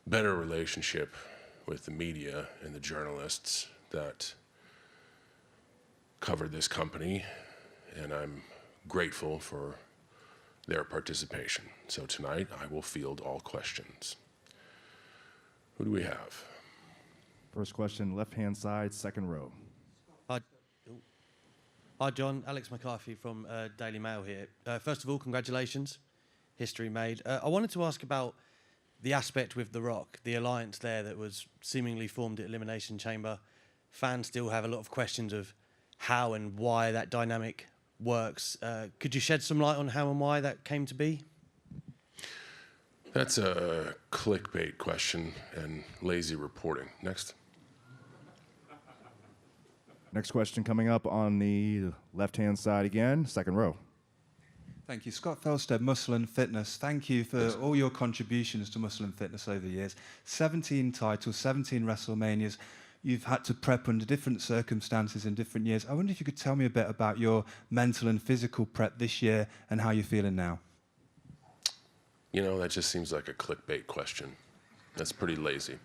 better relationship with the media and the journalists that cover this company, and I'm grateful for their participation. So tonight I will field all questions. Who do we have? First question, left-hand side, second row. Hi, John. Alex McCarthy from Daily Mail here. First of all, congratulations. History made. I wanted to ask about the aspect with The Rock, the alliance there that was seemingly formed at Elimination Chamber. Fans still have a lot of questions of how and why that dynamic works. Could you shed some light on how and why that came to be? That's a clickbait question and lazy reporting. Next. Next question coming up on the left-hand side again, second row. Thank you. Scott Felstead, Muscle and Fitness. Thank you for all your contributions to Muscle and Fitness over the years. 17 titles, 17 WrestleManias. You've had to prep under different circumstances in different years. I wonder if you could tell me a bit about your mental and physical prep this year and how you're feeling now. You know, that just seems like a clickbait question. That's pretty lazy.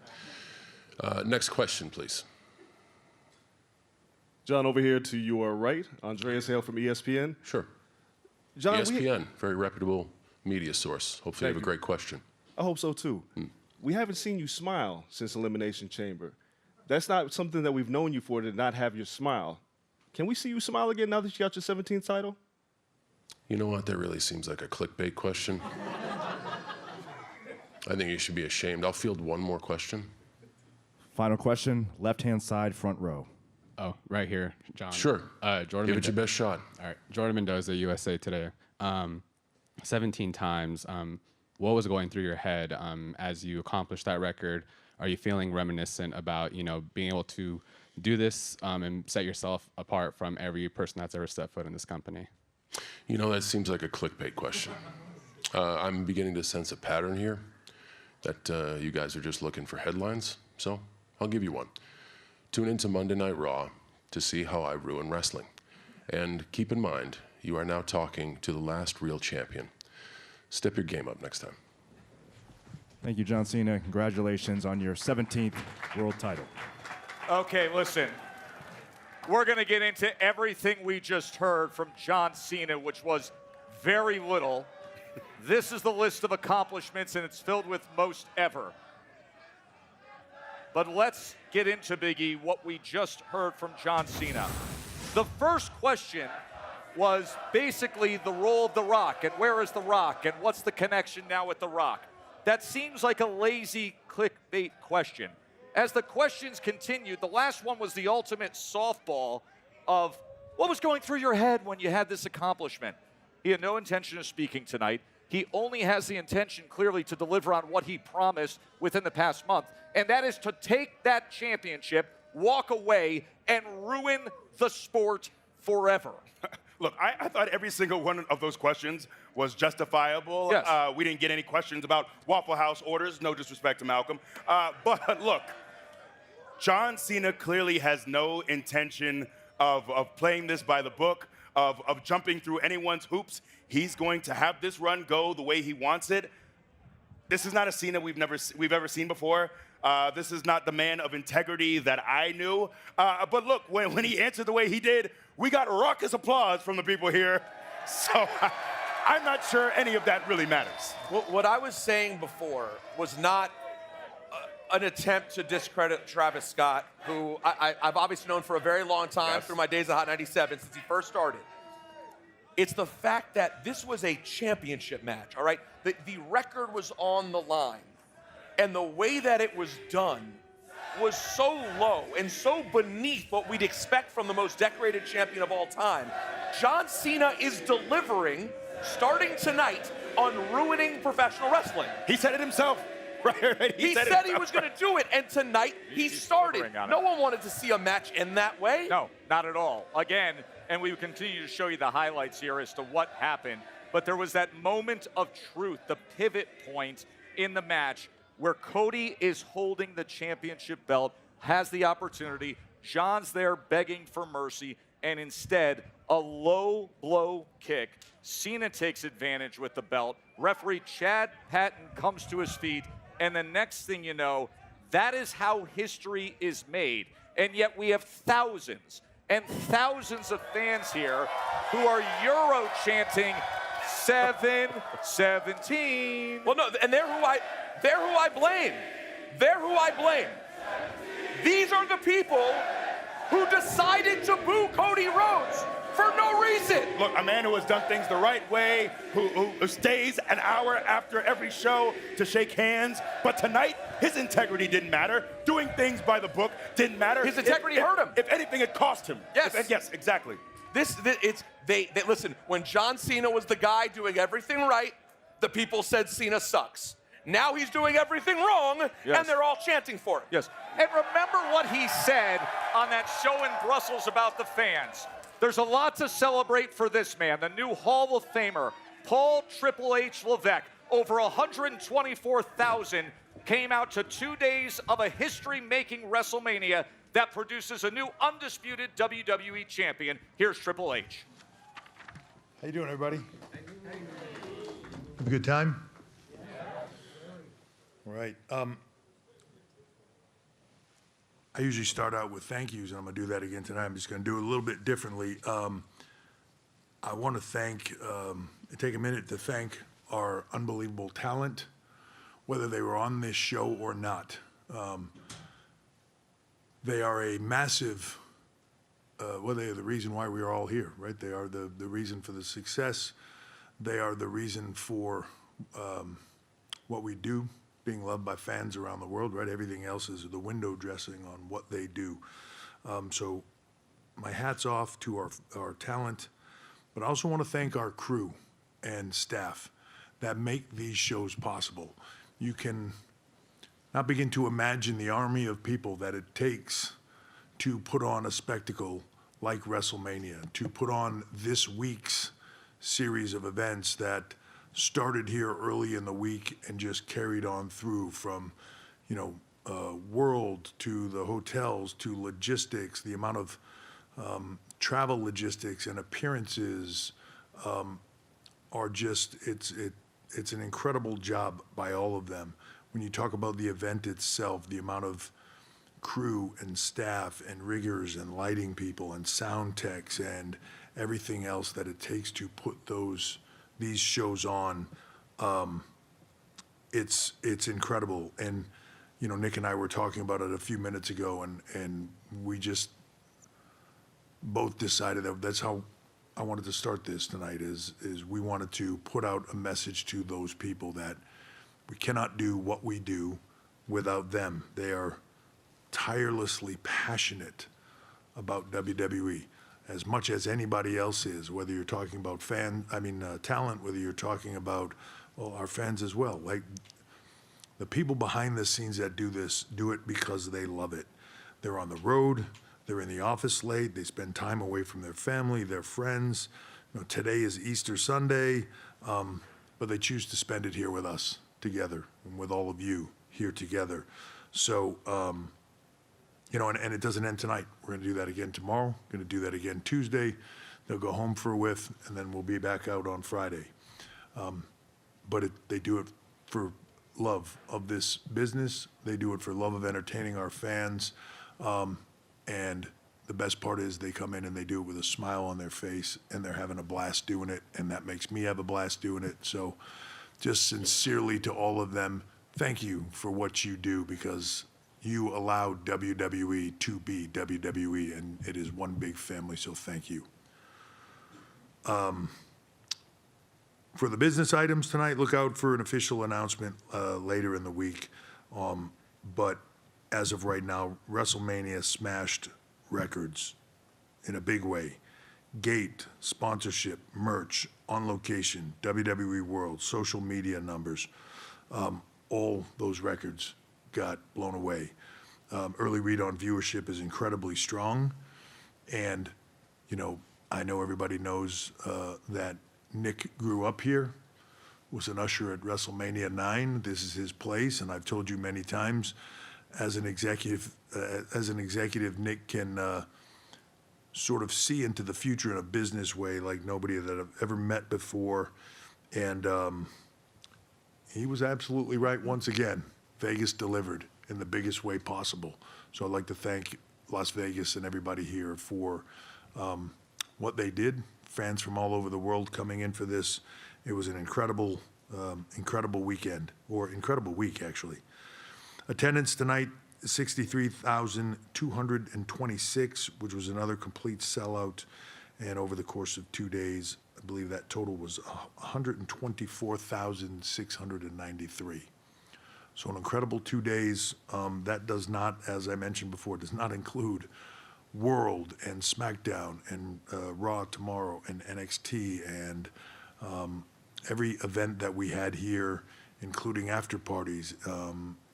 Next question, please. John, over here to your right, Andreas Hale from ESPN. Sure. John, ESPN, very reputable media source. Hopefully you have a great question. I hope so too. we haven't seen you smile since Elimination Chamber. That's not something that we've known you for, to not have your smile. Can we see you smile again now that you got your 17th title? You know what? That really seems like a clickbait question. I think you should be ashamed. I'll field one more question. Final question, left-hand side, front row. Oh, right here, John. Sure. Jordan Give it your best shot. All right. Jordan Mendoza, USA Today. 17 times. What was going through your head as you accomplished that record? Are you feeling reminiscent about, being able to do this and set yourself apart from every person that's ever stepped foot in this company? You know, that seems like a clickbait question. I'm beginning to sense a pattern here that you guys are just looking for headlines. So I'll give you one. Tune into Monday Night Raw to see how I ruin wrestling. And keep in mind, you are now talking to the last real champion. Step your game up next time. Thank you, John Cena. Congratulations on your 17th world title. Okay, listen. We're going to get into everything we just heard from John Cena, which was very little. This is the list of accomplishments, and it's filled with most ever. But let's get into, Big E, what we just heard from John Cena. The first question was basically the role of The Rock, and where is The Rock, and what's the connection now with The Rock? That seems like a lazy clickbait question. As the questions continued, the last one was the ultimate softball of what was going through your head when you had this accomplishment. He had no intention of speaking tonight. He only has the intention, clearly, to deliver on what he promised within the past month, and that is to take that championship, walk away, and ruin the sport forever. Look, I thought every single one of those questions was justifiable. Yes. We didn't get any questions about Waffle House orders, no disrespect to Malcolm. But look, John Cena clearly has no intention of playing this by the book, of jumping through anyone's hoops. He's going to have this run go the way he wants it. This is not a Cena we've ever seen before. This is not the man of integrity that I knew. But look, when he answered the way he did, we got raucous applause from the people here. So I'm not sure any of that really matters. What I was saying before was not an attempt to discredit Travis Scott, who I've obviously known for a very long time through my days at Hot 97 since he first started. It's the fact that this was a championship match, all right? The record was on the line. And the way that it was done was so low and so beneath what we'd expect from the most decorated champion of all time. John Cena is delivering, starting tonight, on ruining professional wrestling. He said it himself. Right. He said he was going to do it, and tonight he started. No one wanted to see a match end that way. No, not at all. Again, and we will continue to show you the highlights here as to what happened, but there was that moment of truth, the pivot point in the match where Cody is holding the championship belt, has the opportunity. John's there begging for mercy, and instead, a low blow kick. Cena takes advantage with the belt. Referee Chad Patton comes to his feet, and the next thing you know, that is how history is made. And yet we have thousands and thousands of fans here who are Euro chanting 7-17. Well, no, and they're who I blame. They're who I blame. These are the people who decided to boo Cody Rhodes for no reason. Look, a man who has done things the right way, who stays an hour after every show to shake hands. But tonight, his integrity didn't matter. Doing things by the book didn't matter. His integrity hurt him. If anything, it cost him. Yes. Yes, exactly. They listen, when John Cena was the guy doing everything right, the people said Cena sucks. Now he's doing everything wrong, and they're all chanting for it. Yes. And remember what he said on that show in Brussels about the fans. There's a lot to celebrate for this man, the new Hall of Famer, Paul Triple H Levesque. Over 124,000 came out to 2 days of a history-making WrestleMania that produces a new undisputed WWE champion. Here's Triple H. How you doing, everybody? Have a good time? All right. I usually start out with thank yous, and I'm going to do that again tonight. I'm just going to do it a little bit differently. I want to take a minute to thank our unbelievable talent. whether they were on this show or not. They are a massive, well, they are the reason why we are all here, right? They are the reason for the success. They are the reason for what we do, being loved by fans around the world, right? Everything else is the window dressing on what they do. So my hat's off to our talent, but I also want to thank our crew and staff that make these shows possible. You can not begin to imagine the army of people that it takes to put on a spectacle like WrestleMania, to put on this week's series of events that started here early in the week and just carried on through from, world to the hotels to logistics, the amount of travel logistics and appearances are just, it's an incredible job by all of them. When you talk about the event itself, the amount of crew and staff and riggers and lighting people and sound techs and everything else that it takes to put these shows on, it's incredible. And Nick and I were talking about it a few minutes ago, and we just both decided that that's how I wanted to start this tonight. Is we wanted to put out a message to those people that we cannot do what we do without them. They are tirelessly passionate about WWE as much as anybody else is, whether you're talking about talent, whether you're talking about, our fans as well. Like, the people behind the scenes that do this do it because they love it. They're on the road, they're in the office late, they spend time away from their family, their friends. Today is Easter Sunday, but they choose to spend it here with us together and with all of you here together. So, and it doesn't end tonight. We're going to do that again tomorrow, going to do that again Tuesday. They'll go home for a whiff, and then we'll be back out on Friday. But they do it for love of this business. They do it for love of entertaining our fans. And the best part is they come in and they do it with a smile on their face, and they're having a blast doing it, and that makes me have a blast doing it. So just sincerely to all of them, thank you for what you do, because you allowed WWE to be WWE, and it is one big family, so thank you. For the business items tonight, look out for an official announcement later in the week. But as of right now, WrestleMania smashed records in a big way. Gate, sponsorship, merch, on location, WWE World, social media numbers, all those records got blown away. Early read on viewership is incredibly strong. And, I know everybody knows that Nick grew up here, was an usher at WrestleMania 9. This is his place, and I've told you many times, as an executive, Nick can sort of see into the future in a business way like nobody that I've ever met before. And he was absolutely right once again. Vegas delivered in the biggest way possible. So I'd like to thank Las Vegas and everybody here for what they did. Fans from all over the world coming in for this. It was an incredible weekend, or incredible week, actually. Attendance tonight, 63,226, which was another complete sellout. And over the course of 2 days, I believe that total was 124,693. So an incredible 2 days. That does not, as I mentioned before, does not include World and SmackDown and Raw tomorrow and NXT and every event that we had here, including after parties,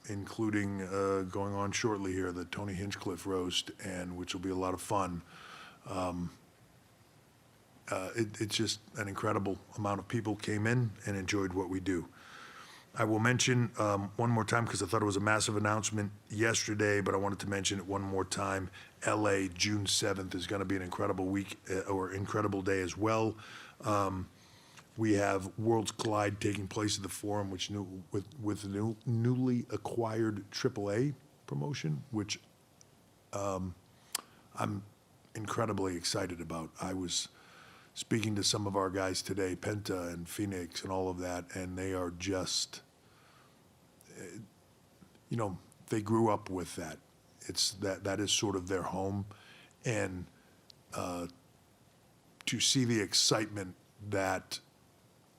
including going on shortly here, the Tony Hinchcliffe roast, and which will be a lot of fun. It's just an incredible amount of people came in and enjoyed what we do. I will mention one more time, because I thought it was a massive announcement yesterday, but I wanted to mention it one more time. LA, June 7th is going to be an incredible week, or incredible day as well. We have Worlds Collide taking place at the Forum, which with the newly acquired AAA promotion, which I'm incredibly excited about. I was speaking to some of our guys today, Penta and Phoenix and all of that, and they are just, you know, they grew up with that. That is sort of their home, and to see the excitement that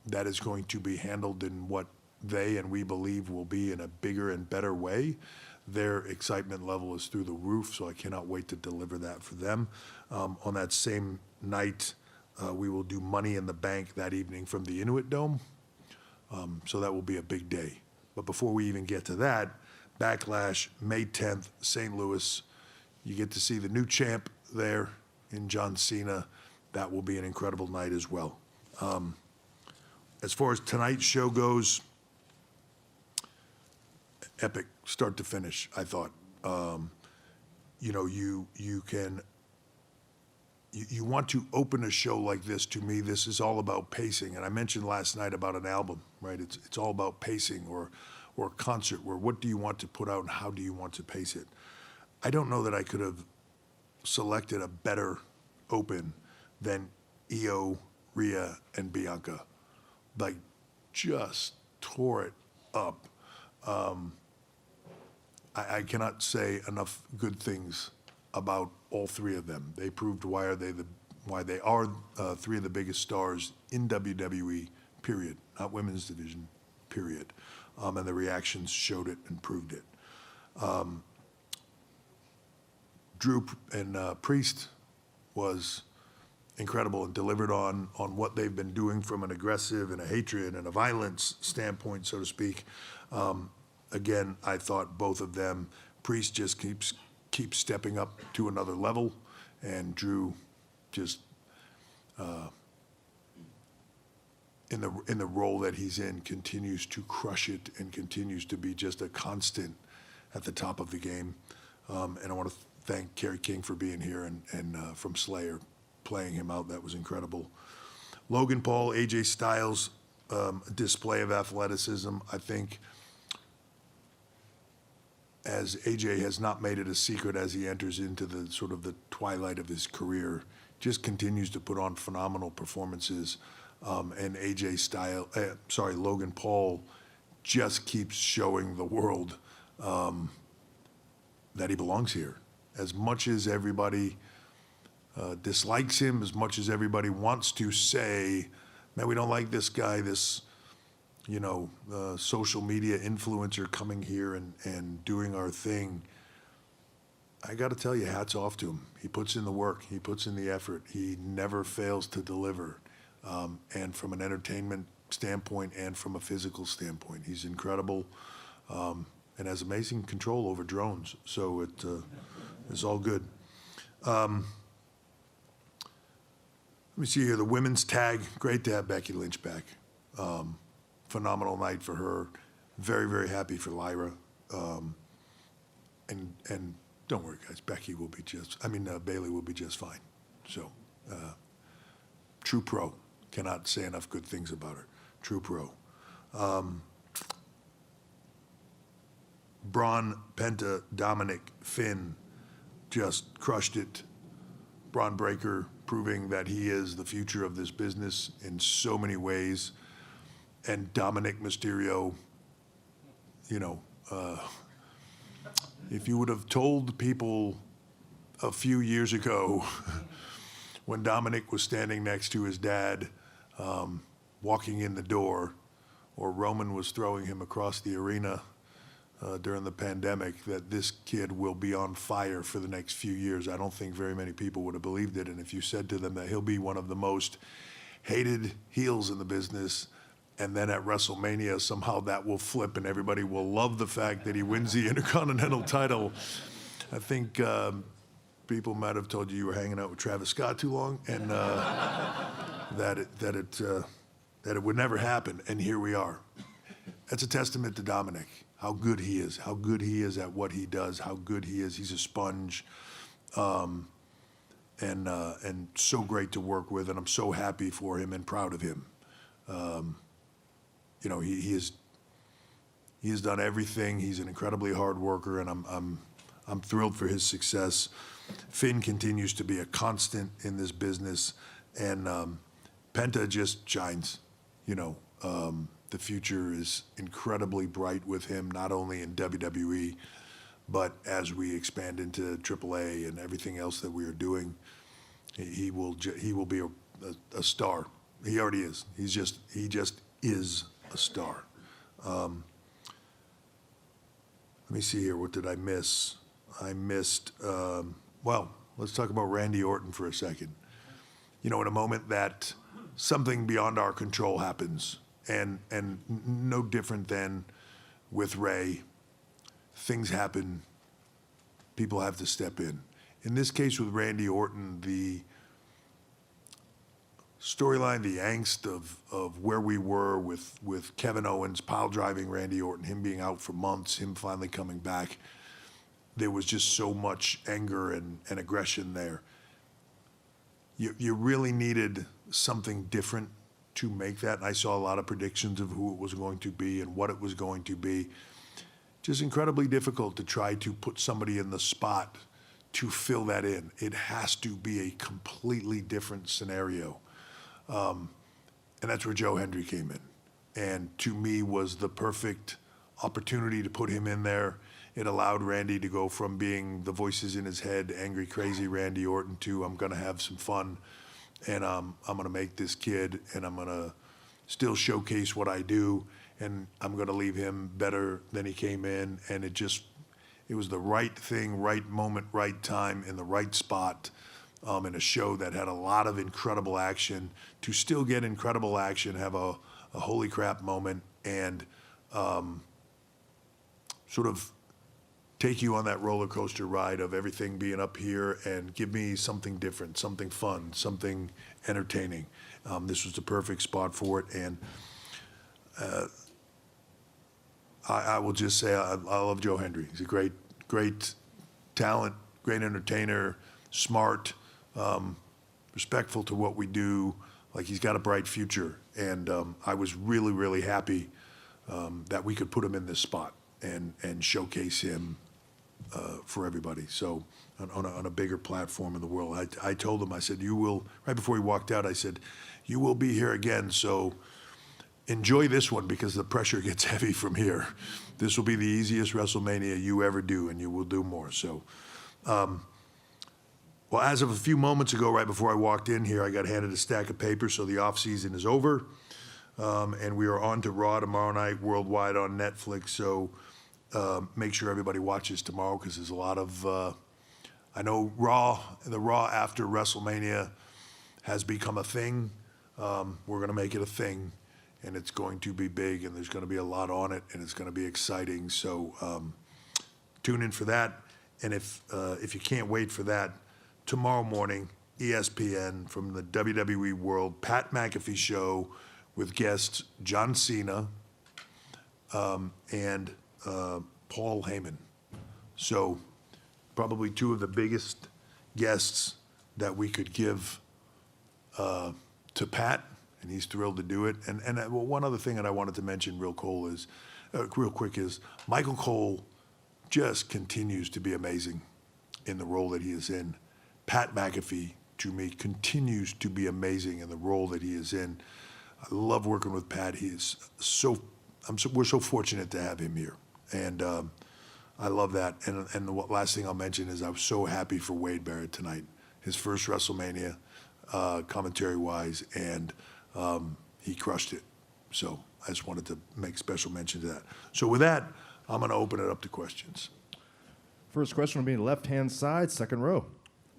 is going to be handled in what they and we believe will be in a bigger and better way, their excitement level is through the roof, so I cannot wait to deliver that for them. On that same night, we will do Money in the Bank that evening from the Inuit Dome, so that will be a big day. But before we even get to that, Backlash, May 10th, St. Louis. You get to see the new champ there in John Cena. That will be an incredible night as well. As far as tonight's show goes, epic start to finish, I thought. You know, you want to open a show like this. To me, this is all about pacing. And I mentioned last night about an album, right? It's all about pacing, or a concert, where what do you want to put out and how do you want to pace it? I don't know that I could have selected a better open than Io, Rhea, and Bianca. Like, just tore it up. I cannot say enough good things about all three of them. They proved why they are three of the biggest stars in WWE, period. Not women's division, period. And the reactions showed it and proved it. Drew and Priest was incredible and delivered on what they've been doing from an aggressive and a hatred and a violence standpoint, so to speak. Again, I thought both of them, Priest just keeps stepping up to another level, and Drew just in the role that he's in continues to crush it and continues to be just a constant at the top of the game. And I want to thank Kerry King for being here and from Slayer, playing him out. That was incredible. Logan Paul, AJ Styles, display of athleticism. I think as AJ has not made it a secret as he enters into the sort of the twilight of his career, just continues to put on phenomenal performances. And Logan Paul just keeps showing the world that he belongs here. As much as everybody dislikes him, as much as everybody wants to say, man, we don't like this guy, this, social media influencer coming here and doing our thing. I got to tell you, hats off to him. He puts in the work. He puts in the effort. He never fails to deliver. And from an entertainment standpoint and from a physical standpoint, he's incredible and has amazing control over drones. So it's all good. Let me see here. The women's tag, great to have Becky Lynch back. Phenomenal night for her. Very, very happy for Lyra. And don't worry, guys. Bailey will be just fine. So, true pro. Cannot say enough good things about her. True pro. Braun, Penta, Dominic, Finn just crushed it. Braun Breaker proving that he is the future of this business in so many ways. And Dominic Mysterio, if you would have told people a few years ago when Dominic was standing next to his dad, walking in the door, or Roman was throwing him across the arena during the pandemic, that this kid will be on fire for the next few years, I don't think very many people would have believed it. And if you said to them that he'll be one of the most hated heels in the business, and then at WrestleMania somehow that will flip and everybody will love the fact that he wins the Intercontinental title, I think people might have told you were hanging out with Travis Scott too long, and that it would never happen. And here we are. That's a testament to Dominic, how good he is at what he does, how good he is. He's a sponge, and so great to work with, and I'm so happy for him and proud of him. He has done everything. He's an incredibly hard worker, and I'm thrilled for his success. Finn continues to be a constant in this business, and Penta just shines. The future is incredibly bright with him, not only in WWE, but as we expand into AAA and everything else that we are doing, he will be a star. He already is. He just is a star. Let me see here. What did I miss? I missed. Well, let's talk about Randy Orton for a second. You know, in a moment that something beyond our control happens, and no different than with Ray, things happen. People have to step in. In this case with Randy Orton, the storyline, the angst of where we were with Kevin Owens pile driving Randy Orton, him being out for months, him finally coming back. There was just so much anger and aggression there. You really needed something different to make that. And I saw a lot of predictions of who it was going to be and what it was going to be. Just incredibly difficult to try to put somebody in the spot to fill that in. It has to be a completely different scenario. And that's where Joe Hendry came in. And to me was the perfect opportunity to put him in there. It allowed Randy to go from being the voices in his head, angry, crazy Randy Orton, to I'm going to have some fun, and I'm going to make this kid, and I'm going to still showcase what I do, and I'm going to leave him better than he came in. And it was the right thing, right moment, right time, in the right spot, in a show that had a lot of incredible action, to still get incredible action, have a holy crap moment, and sort of take you on that roller coaster ride of everything being up here and give me something different, something fun, something entertaining. This was the perfect spot for it. And I will just say I love Joe Hendry. He's a great talent, great entertainer, smart, respectful to what we do. Like, he's got a bright future. And I was really, really happy that we could put him in this spot and showcase him for everybody. So on a bigger platform in the world. I told him, I said, you will, right before he walked out, I said, you will be here again, so enjoy this one, because the pressure gets heavy from here. This will be the easiest WrestleMania you ever do, and you will do more. So, well, as of a few moments ago, right before I walked in here, I got handed a stack of papers, so the off season is over. And we are on to Raw tomorrow night, worldwide on Netflix. So make sure everybody watches tomorrow, because there's a lot of, I know the Raw after WrestleMania has become a thing. We're going to make it a thing, and it's going to be big, and there's going to be a lot on it, and it's going to be exciting. So tune in for that. And if you can't wait for that, tomorrow morning, ESPN, from the WWE world, Pat McAfee show with guests John Cena and Paul Heyman. So probably two of the biggest guests that we could give to Pat, and he's thrilled to do it. And well, one other thing that I wanted to mention real quick is Michael Cole just continues to be amazing in the role that he is in. Pat McAfee, to me, continues to be amazing in the role that he is in. I love working with Pat. He is we're so fortunate to have him here, and I love that. And the last thing I'll mention is I was so happy for Wade Barrett tonight, his first WrestleMania, commentary-wise, and he crushed it. So I just wanted to make special mention to that. So with that, I'm going to open it up to questions. First question will be left-hand side, second row.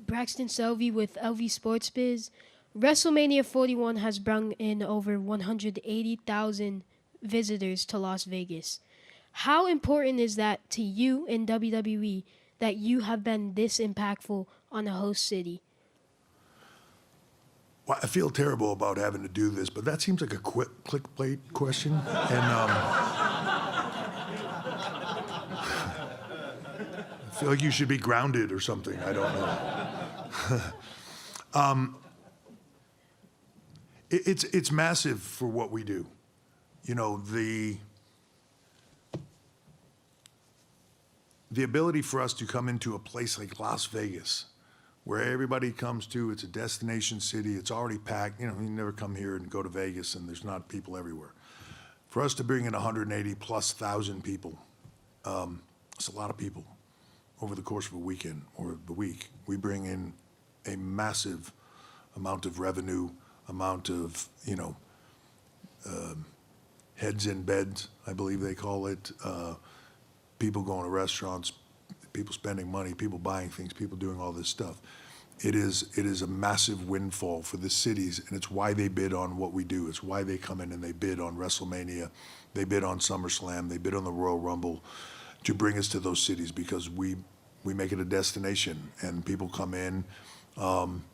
Braxton Selvey with LV Sports Biz. WrestleMania 41 has brought in over 180,000 visitors to Las Vegas. How important is that to you in WWE that you have been this impactful on a host city? Well, I feel terrible about having to do this, but that seems like a clickbait question. And I feel like you should be grounded or something. I don't know. It's massive for what we do. You know, the ability for us to come into a place like Las Vegas, where everybody comes to, it's a destination city, it's already packed. You know, you never come here and go to Vegas and there's not people everywhere. For us to bring in 180,000+ people, it's a lot of people over the course of a weekend or the week. We bring in a massive amount of revenue, amount of, heads in beds, I believe they call it. People going to restaurants, people spending money, people buying things, people doing all this stuff. It is a massive windfall for the cities, and it's why they bid on what we do. It's why they come in and they bid on WrestleMania, they bid on SummerSlam, they bid on the Royal Rumble to bring us to those cities, because we make it a destination and people come in. And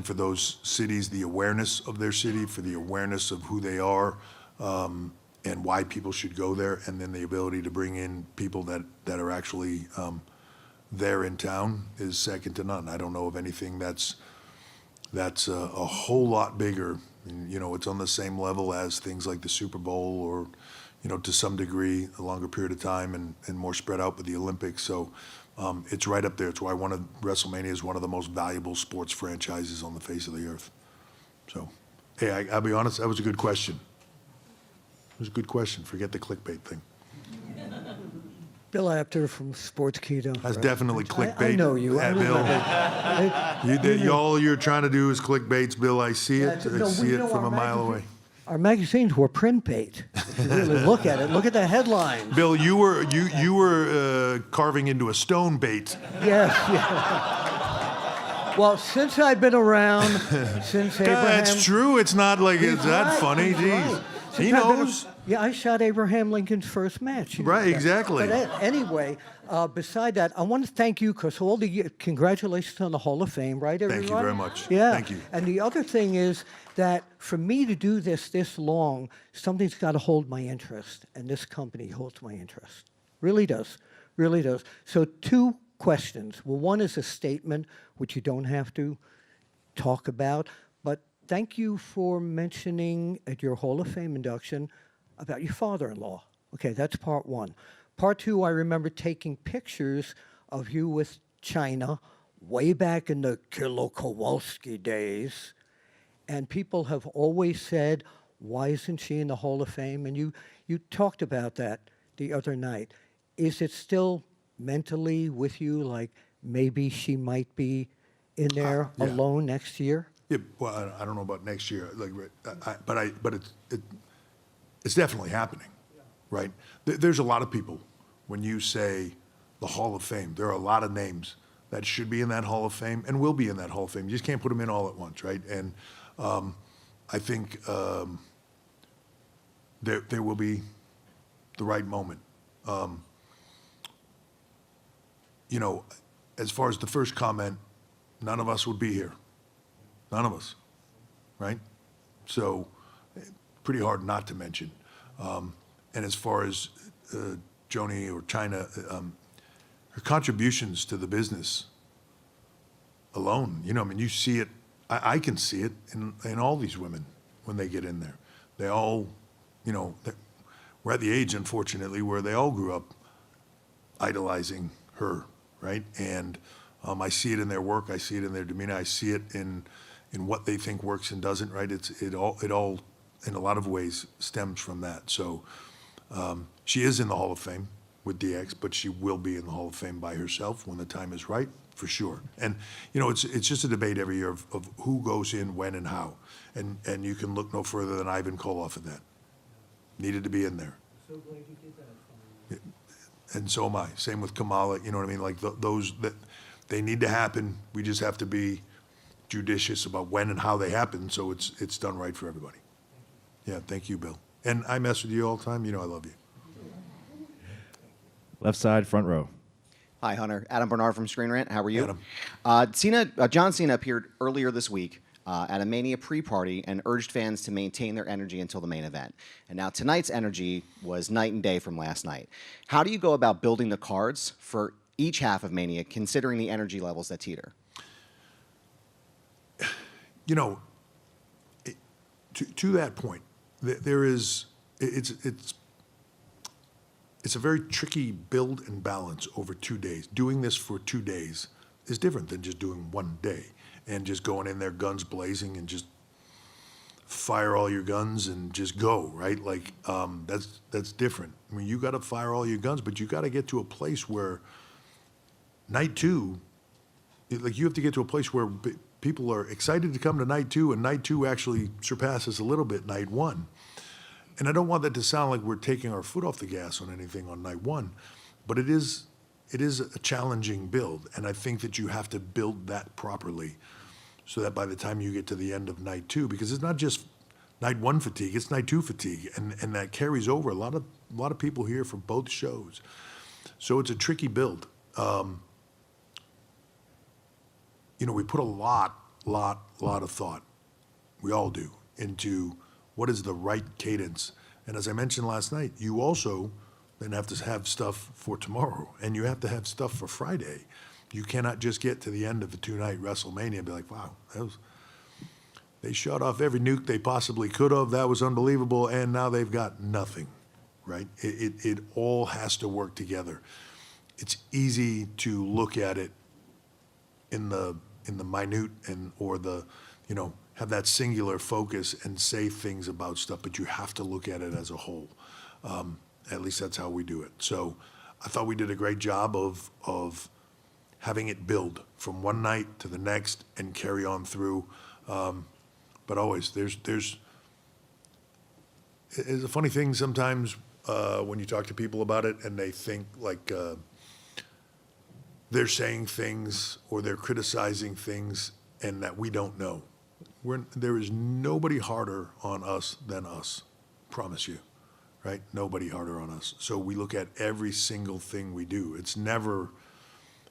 for those cities, the awareness of their city, for the awareness of who they are, and why people should go there, and then the ability to bring in people that are actually there in town is second to none. I don't know of anything that's a whole lot bigger. And, it's on the same level as things like the Super Bowl, or, to some degree, a longer period of time and more spread out with the Olympics. So it's right up there. It's why WrestleMania is one of the most valuable sports franchises on the face of the earth. So, hey, I'll be honest, that was a good question. It was a good question. Forget the clickbait thing. Bill Apter from Sportskeeda. That's definitely clickbait. I know you. Bill, all you're trying to do is clickbaits, Bill. I see it. I see it from a mile away. Our magazines were print bait. If you really look at it, look at the headlines. Bill, you were carving into a stone bait. Yes. Well, since I've been around, since Abraham. That's true. It's not like it's that funny. Jeez. He knows. Yeah, I shot Abraham Lincoln's first match. Right, exactly. But anyway, beside that, I want to thank you, because congratulations on the Hall of Fame, right, everyone? Thank you very much. Yeah. Thank you. And the other thing is that for me to do this long, something's got to hold my interest, and this company holds my interest. Really does. Really does. So 2 questions. Well, one is a statement, which you don't have to talk about, but thank you for mentioning at your Hall of Fame induction about your father-in-law. Okay, that's part 1. Part 2, I remember taking pictures of you with China way back in the Kilo Kowalski days, and people have always said, why isn't she in the Hall of Fame? And you talked about that the other night. Is it still mentally with you, like maybe she might be in there alone next year? Yeah, well, I don't know about next year, but it's definitely happening, right? There's a lot of people, when you say the Hall of Fame, there are a lot of names that should be in that Hall of Fame and will be in that Hall of Fame. You just can't put them in all at once, right? And I think there will be the right moment. As far as the first comment, none of us would be here. None of us, right? So pretty hard not to mention. And as far as Joni or China, her contributions to the business alone, you see it, I can see it in all these women when they get in there. They all, we're at the age, unfortunately, where they all grew up idolizing her, right? And I see it in their work, I see it in their demeanor, I see it in what they think works and doesn't, right? It all in a lot of ways stems from that. So she is in the Hall of Fame with DX, but she will be in the Hall of Fame by herself when the time is right, for sure. And it's just a debate every year of who goes in, when, and how. And you can look no further than Ivan Koloff at that. Needed to be in there. So glad you did that. And so am I. Same with Kamala. You know what I mean? Like those that they need to happen. We just have to be judicious about when and how they happen, so it's done right for everybody. Yeah, thank you, Bill. And I mess with you all the time. I love you. Left side, front row. Hi, Hunter. Adam Bernard from Screen Rant. How are you? Adam. John Cena appeared earlier this week at a Mania pre-party and urged fans to maintain their energy until the main event. And now tonight's energy was night and day from last night. How do you go about building the cards for each half of Mania, considering the energy levels that teeter? To that point, it's a very tricky build and balance over 2 days. Doing this for 2 days is different than just doing one day and just going in there guns blazing and just fire all your guns and just go, right? Like, that's different. I mean, you got to fire all your guns, but you got to get to a place where night two, like you have to get to a place where people are excited to come to night two, and night two actually surpasses a little bit night one. And I don't want that to sound like we're taking our foot off the gas on anything on night one, but it is a challenging build, and I think that you have to build that properly so that by the time you get to the end of night two, because it's not just night one fatigue, it's night two fatigue, and that carries over. A lot of people here from both shows. So it's a tricky build. You know, we put a lot of thought, we all do, into what is the right cadence. And as I mentioned last night, you also then have to have stuff for tomorrow, and you have to have stuff for Friday. You cannot just get to the end of a two-night WrestleMania and be like, wow, they shot off every nuke they possibly could have. That was unbelievable, and now they've got nothing, right? It all has to work together. It's easy to look at it in the minute or the, you know, have that singular focus and say things about stuff, but you have to look at it as a whole. At least that's how we do it. So I thought we did a great job of having it build from one night to the next and carry on through. But always, it's a funny thing sometimes when you talk to people about it and they think like they're saying things or they're criticizing things and that we don't know. There is nobody harder on us than us, promise you, right? Nobody harder on us. So we look at every single thing we do. It's never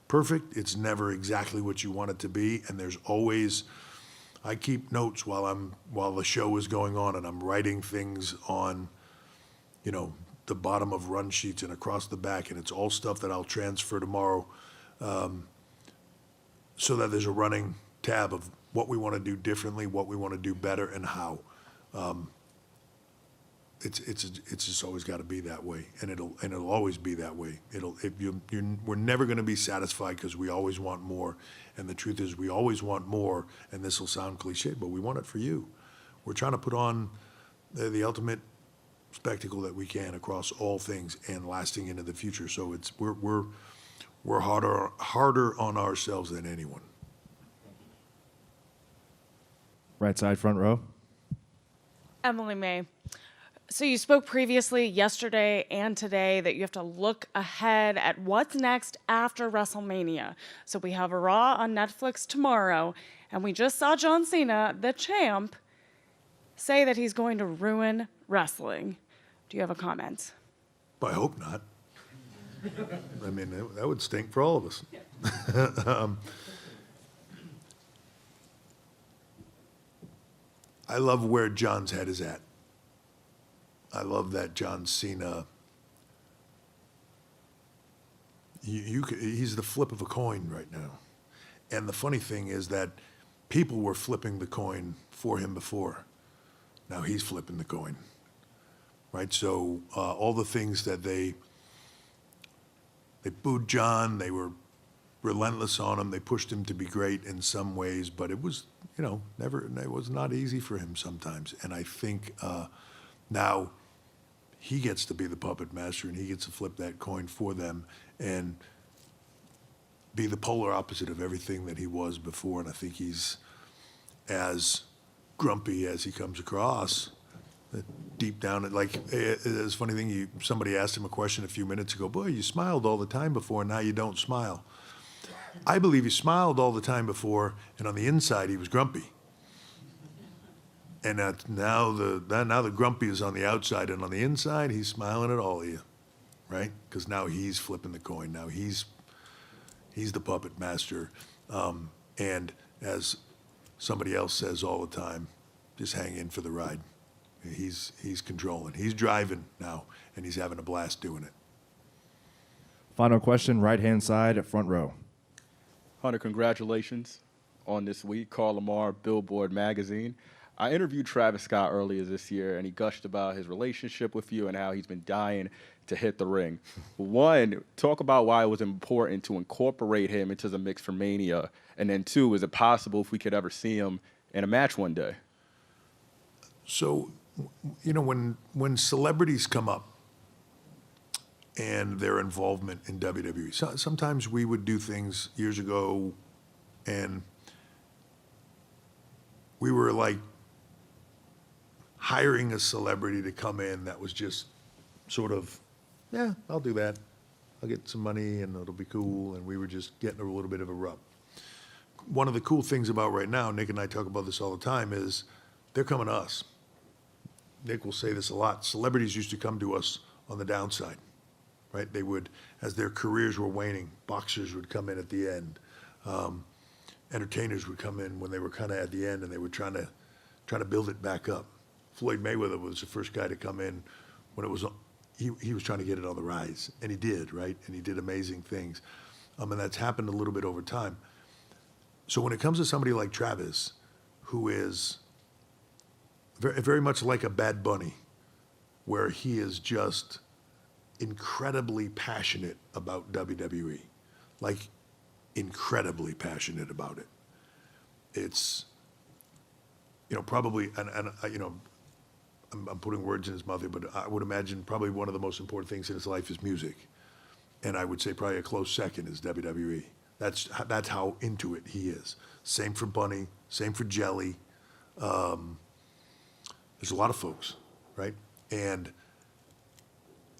perfect. It's never exactly what you want it to be. And there's always, I keep notes while the show is going on, and I'm writing things on, you know, the bottom of run sheets and across the back, and it's all stuff that I'll transfer tomorrow, so that there's a running tab of what we want to do differently, what we want to do better, and how. It's just always got to be that way, and it'll always be that way. We're never going to be satisfied because we always want more, and the truth is we always want more. And this will sound cliche, but we want it for you. We're trying to put on the ultimate spectacle that we can across all things and lasting into the future. So we're harder on ourselves than anyone. Right side, front row. Emily May. So you spoke previously yesterday and today that you have to look ahead at what's next after WrestleMania. So we have a Raw on Netflix tomorrow, and we just saw John Cena, the champ, say that he's going to ruin wrestling. Do you have a comment? Well, I hope not. I mean, that would stink for all of us. I love where John's head is at. I love that John Cena, he's the flip of a coin right now. And the funny thing is that people were flipping the coin for him before. Now he's flipping the coin, right? So all the things that they booed John, they were relentless on him, they pushed him to be great in some ways, but it was, you know, it was not easy for him sometimes. And I think now he gets to be the puppet master, and he gets to flip that coin for them and be the polar opposite of everything that he was before. And I think he's as grumpy as he comes across. Deep down, like, it's a funny thing, somebody asked him a question a few minutes ago, boy, you smiled all the time before, now you don't smile. I believe he smiled all the time before, and on the inside he was grumpy. And now the grumpy is on the outside, and on the inside he's smiling at all of you, right? Because now he's flipping the coin. Now he's the puppet master. And as somebody else says all the time, just hang in for the ride. He's controlling. He's driving now, and he's having a blast doing it. Final question, right-hand side, front row. Hunter, congratulations on this week. Carl Lamar, Billboard Magazine. I interviewed Travis Scott earlier this year, and he gushed about his relationship with you and how he's been dying to hit the ring. One, talk about why it was important to incorporate him into the mix for Mania. And then two, is it possible if we could ever see him in a match one day? So, you know, when celebrities come up and their involvement in WWE, sometimes we would do things years ago, and we were like hiring a celebrity to come in that was just sort of, yeah, I'll do that. I'll get some money and it'll be cool. And we were just getting a little bit of a rub. One of the cool things about right now, Nick and I talk about this all the time, is they're coming to us. Nick will say this a lot. Celebrities used to come to us on the downside, right? They would, as their careers were waning, boxers would come in at the end. Entertainers would come in when they were kind of at the end and they were trying to build it back up. Floyd Mayweather was the first guy to come in when it was, he was trying to get it on the rise, and he did, right? And he did amazing things. And that's happened a little bit over time. So when it comes to somebody like Travis, who is very, very much like a Bad Bunny, where he is just incredibly passionate about WWE, like incredibly passionate about it. It's, you know, probably, and you know, I'm putting words in his mouth here, but I would imagine probably one of the most important things in his life is music. And I would say probably a close second is WWE. That's how into it he is. Same for Bunny, same for Jelly. There's a lot of folks, right? And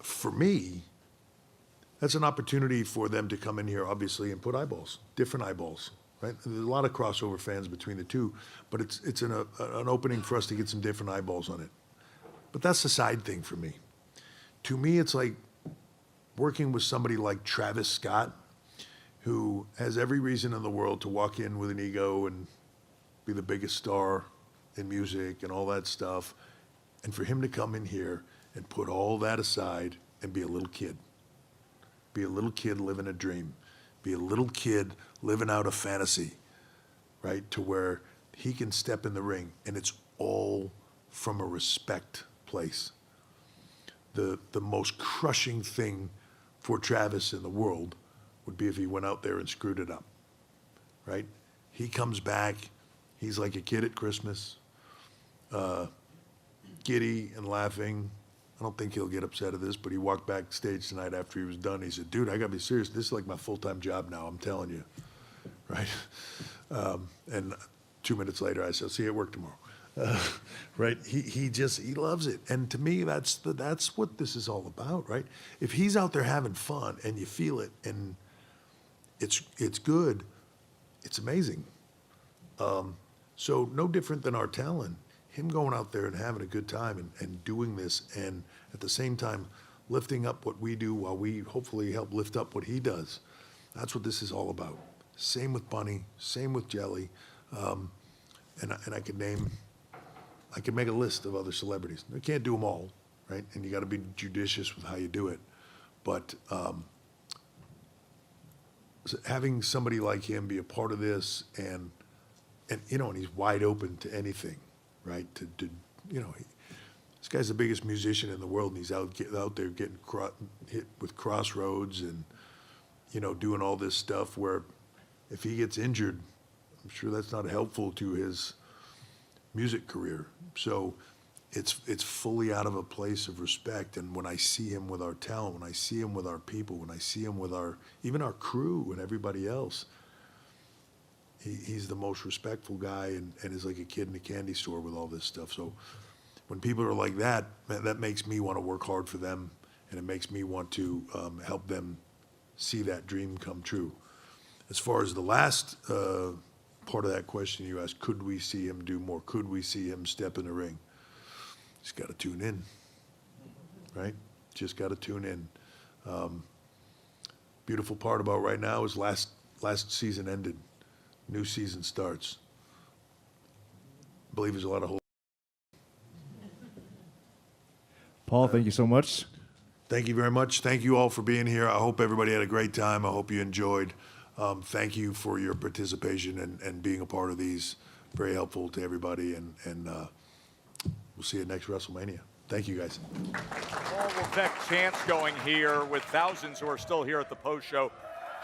for me, that's an opportunity for them to come in here, obviously, and put eyeballs, different eyeballs, right? There's a lot of crossover fans between the two, but it's an opening for us to get some different eyeballs on it. But that's the side thing for me. To me, it's like working with somebody like Travis Scott, who has every reason in the world to walk in with an ego and be the biggest star in music and all that stuff, and for him to come in here and put all that aside and be a little kid. Be a little kid living a dream. Be a little kid living out a fantasy, right? To where he can step in the ring, and it's all from a respect place. The most crushing thing for Travis in the world would be if he went out there and screwed it up, right? He comes back, he's like a kid at Christmas, giddy and laughing. I don't think he'll get upset at this, but he walked backstage tonight after he was done. He said, dude, I gotta be serious. This is like my full-time job now, I'm telling you, right? And 2 minutes later, I said, see you at work tomorrow. Right? He loves it. And to me, that's what this is all about, right? If he's out there having fun and you feel it and it's good, it's amazing. So no different than our talent. Him going out there and having a good time and doing this, and at the same time lifting up what we do while we hopefully help lift up what he does. That's what this is all about. Same with Bunny, same with Jelly. And I could make a list of other celebrities. I can't do them all, right? And you got to be judicious with how you do it. But having somebody like him be a part of this, and you know, and he's wide open to anything, right? To you know, this guy's the biggest musician in the world, and he's out there getting hit with Crossroads and, you know, doing all this stuff where if he gets injured, I'm sure that's not helpful to his music career. So it's fully out of a place of respect. And when I see him with our talent, when I see him with our people, when I see him with even our crew and everybody else, he's the most respectful guy and is like a kid in a candy store with all this stuff. So when people are like that, that makes me want to work hard for them, and it makes me want to help them see that dream come true. As far as the last part of that question you asked, could we see him do more? Could we see him step in the ring? Just got to tune in, right? Just got to tune in. Beautiful part about right now is last season ended. New season starts. I believe there's a lot of hope. Paul, thank you so much. Thank you very much. Thank you all for being here. I hope everybody had a great time. I hope you enjoyed. Thank you for your participation and being a part of these. Very helpful to everybody. And we'll see you next WrestleMania. Thank you, guys. Paul Levesque chants going here with thousands who are still here at the post show.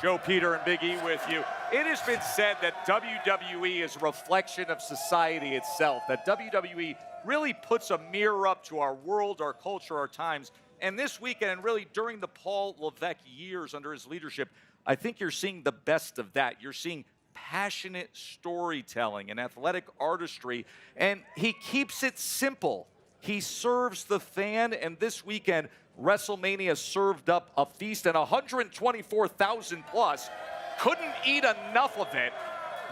Joe, Peter, and Big E with you. It has been said that WWE is a reflection of society itself, that WWE really puts a mirror up to our world, our culture, our times. And this weekend, and really during the Paul Levesque years under his leadership, I think you're seeing the best of that. You're seeing passionate storytelling and athletic artistry, and he keeps it simple. He serves the fan, and this weekend, WrestleMania served up a feast, and 124,000 plus couldn't eat enough of it.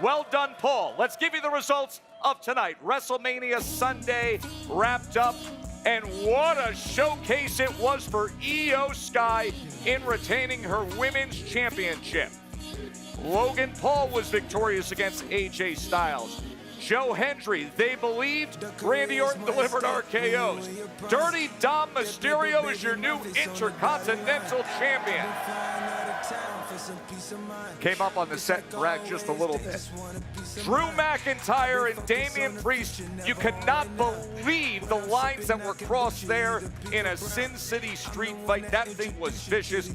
Well done, Paul. Let's give you the results of tonight. WrestleMania Sunday wrapped up, and what a showcase it was for Io Sky in retaining her women's championship. Logan Paul was victorious against AJ Styles. Joe Hendry, they believed. Randy Orton delivered RKOs. Dirty Dom Mysterio is your new Intercontinental Champion. Came up on the set and bragged just a little bit. Drew McIntyre and Damian Priest, you cannot believe the lines that were crossed there in a Sin City street fight. That thing was vicious.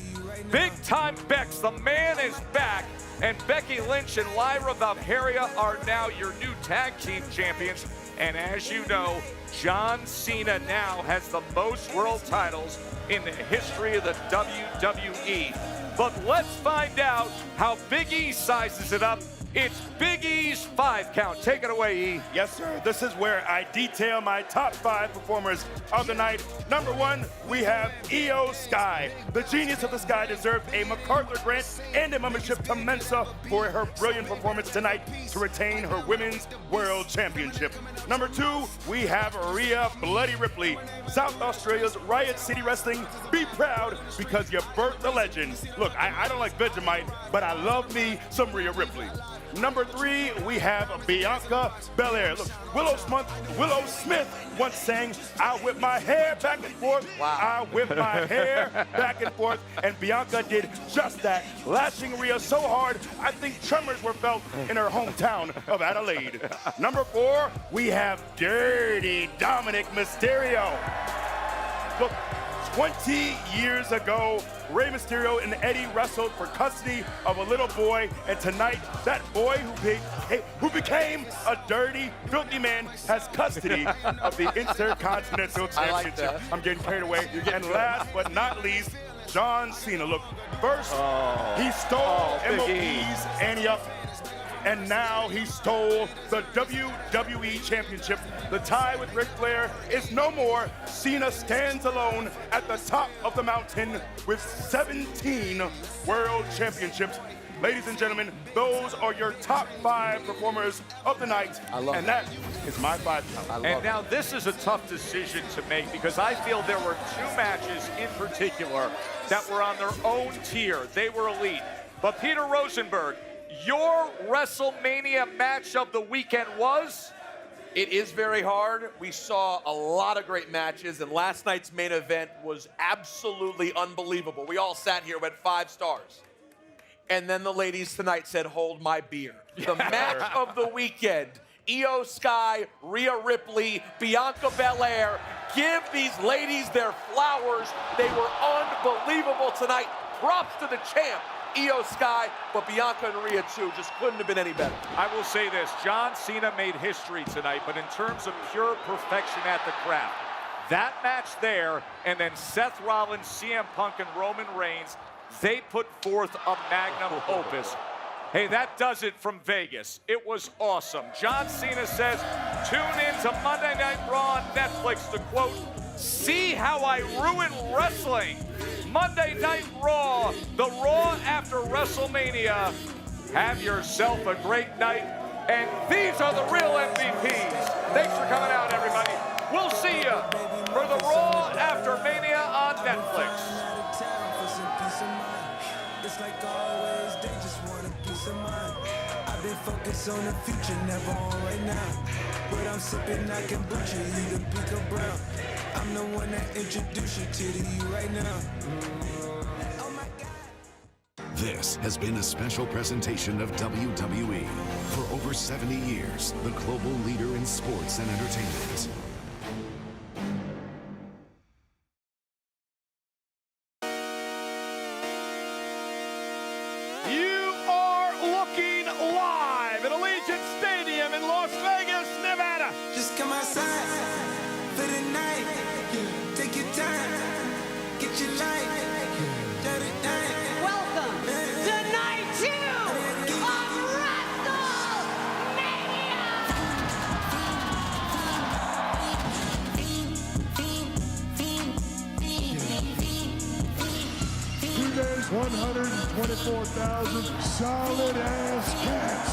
Big Time Bex, the man is back. And Becky Lynch and Lyra Valkyria are now your new tag team champions. And as you know, John Cena now has the most world titles in the history of the WWE. But let's find out how Big E sizes it up. It's Big E's 5 count. Take it away, E. Yes, sir. This is where I detail my top 5 performers of the night. Number 1, we have Io Sky. The Genius of the Sky deserved a MacArthur Grant and a membership to Mensa for her brilliant performance tonight to retain her Women's World Championship. Number 2, we have Rhea Bloody Ripley. South Australia's Riot City Wrestling. Be proud because you birthed a legend. Look, I don't like Vegemite, but I love me some Rhea Ripley. Number 3, we have Bianca Belair. Look, Willow Smith once sang, I whip my hair back and forth. Wow. I whip my hair back and forth. And Bianca did just that, lashing Rhea so hard, I think tremors were felt in her hometown of Adelaide. Number 4, we have Dirty Dominic Mysterio. Look, 20 years ago, Rey Mysterio and Eddie wrestled for custody of a little boy, and tonight, that boy who became a dirty, filthy man has custody of the Intercontinental Championship. I'm getting carried away. And last but not least, John Cena. Look, first, he stole MOP's ante up, and now he stole the WWE Championship. The tie with Ric Flair is no more. Cena stands alone at the top of the mountain with 17 World Championships. Ladies and gentlemen, those are your top 5 performers of the night. And that is my 5 count. And now this is a tough decision to make because I feel there were 2 matches in particular that were on their own tier. They were elite. But Peter Rosenberg, your WrestleMania match of the weekend was? It is very hard. We saw a lot of great matches, and last night's main event was absolutely unbelievable. We all sat here with 5 stars. And then the ladies tonight said, hold my beer. The match of the weekend, Io Sky, Rhea Ripley, Bianca Belair. Give these ladies their flowers. They were unbelievable tonight. Props to the champ, Io Sky, but Bianca and Rhea too just couldn't have been any better. I will say this, John Cena made history tonight, but in terms of pure perfection at the craft, that match there, and then Seth Rollins, CM Punk, and Roman Reigns, they put forth a magnum opus. Hey, that does it from Vegas. It was awesome. John Cena says, tune in to Monday Night Raw on Netflix to quote, see how I ruin wrestling. Monday Night Raw, the Raw after WrestleMania. Have yourself a great night. And these are the real MVPs. Thanks for coming out, everybody. We'll see you for the Raw after Mania on Netflix. It's like always, they just want a piece of mind. I've been focused on the future, never on right now. But I'm sipping, I can butcher you the Pico Brown. I'm the one that introduced you to you right now. This has been a special presentation of WWE. For over 70 years, the global leader in sports and entertainment. 124,000 solid ass cats.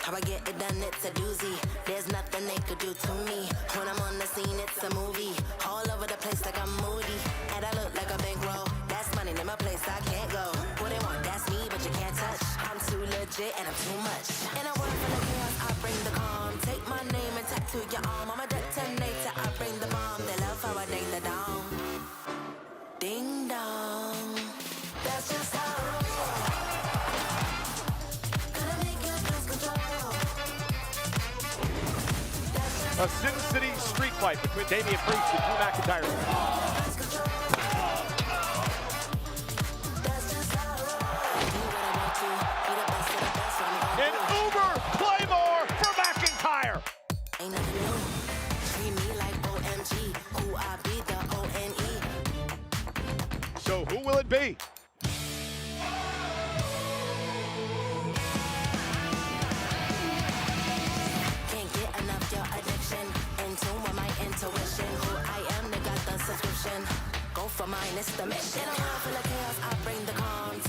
How I get it done, it's a doozy. There's nothing they could do to me. When I'm on the scene, it's a movie. All over the place like I'm moody. And I look like a bankroll. That's money in my place, I can't go. What they want, that's me, but you can't touch. I'm too legit and I'm too much. In a world full of chaos, I bring the calm. Take my name and tattoo your arm. I'm a detonator, I bring the bomb. They love how I ding the dong. Ding dong. That's just how I roll. A Sin City street fight between Damian Priest and Drew McIntyre. An Uber Claymore for McIntyre. Ain't nothing new. Treat me like OMG. Who I be, the O-N-E. So who will it be? Can't get enough your addiction. In tune with my intuition. Who I am, they got the subscription. Go for mine, it's the mission. In a world full of chaos, I bring the calms.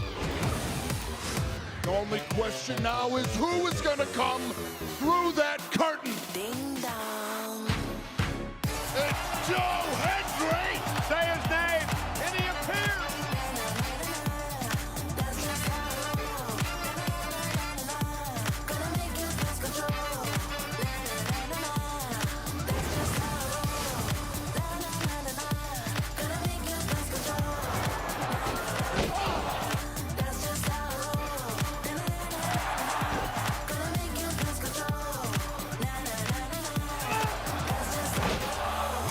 The only question now is who is going to come through that curtain? Ding dong. It's Joe Hendry! Say his name, and he appears.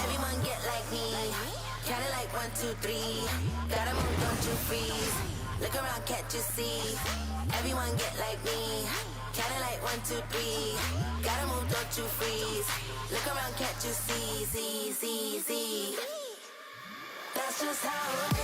Everyone get like me. Count it like 1, 2, 3. Gotta move, don't you freeze. Look around, can't you see? Everyone get like me. Count it like 1, 2, 3. Gotta move, don't you freeze. Look around, can't you see? See. That's just how it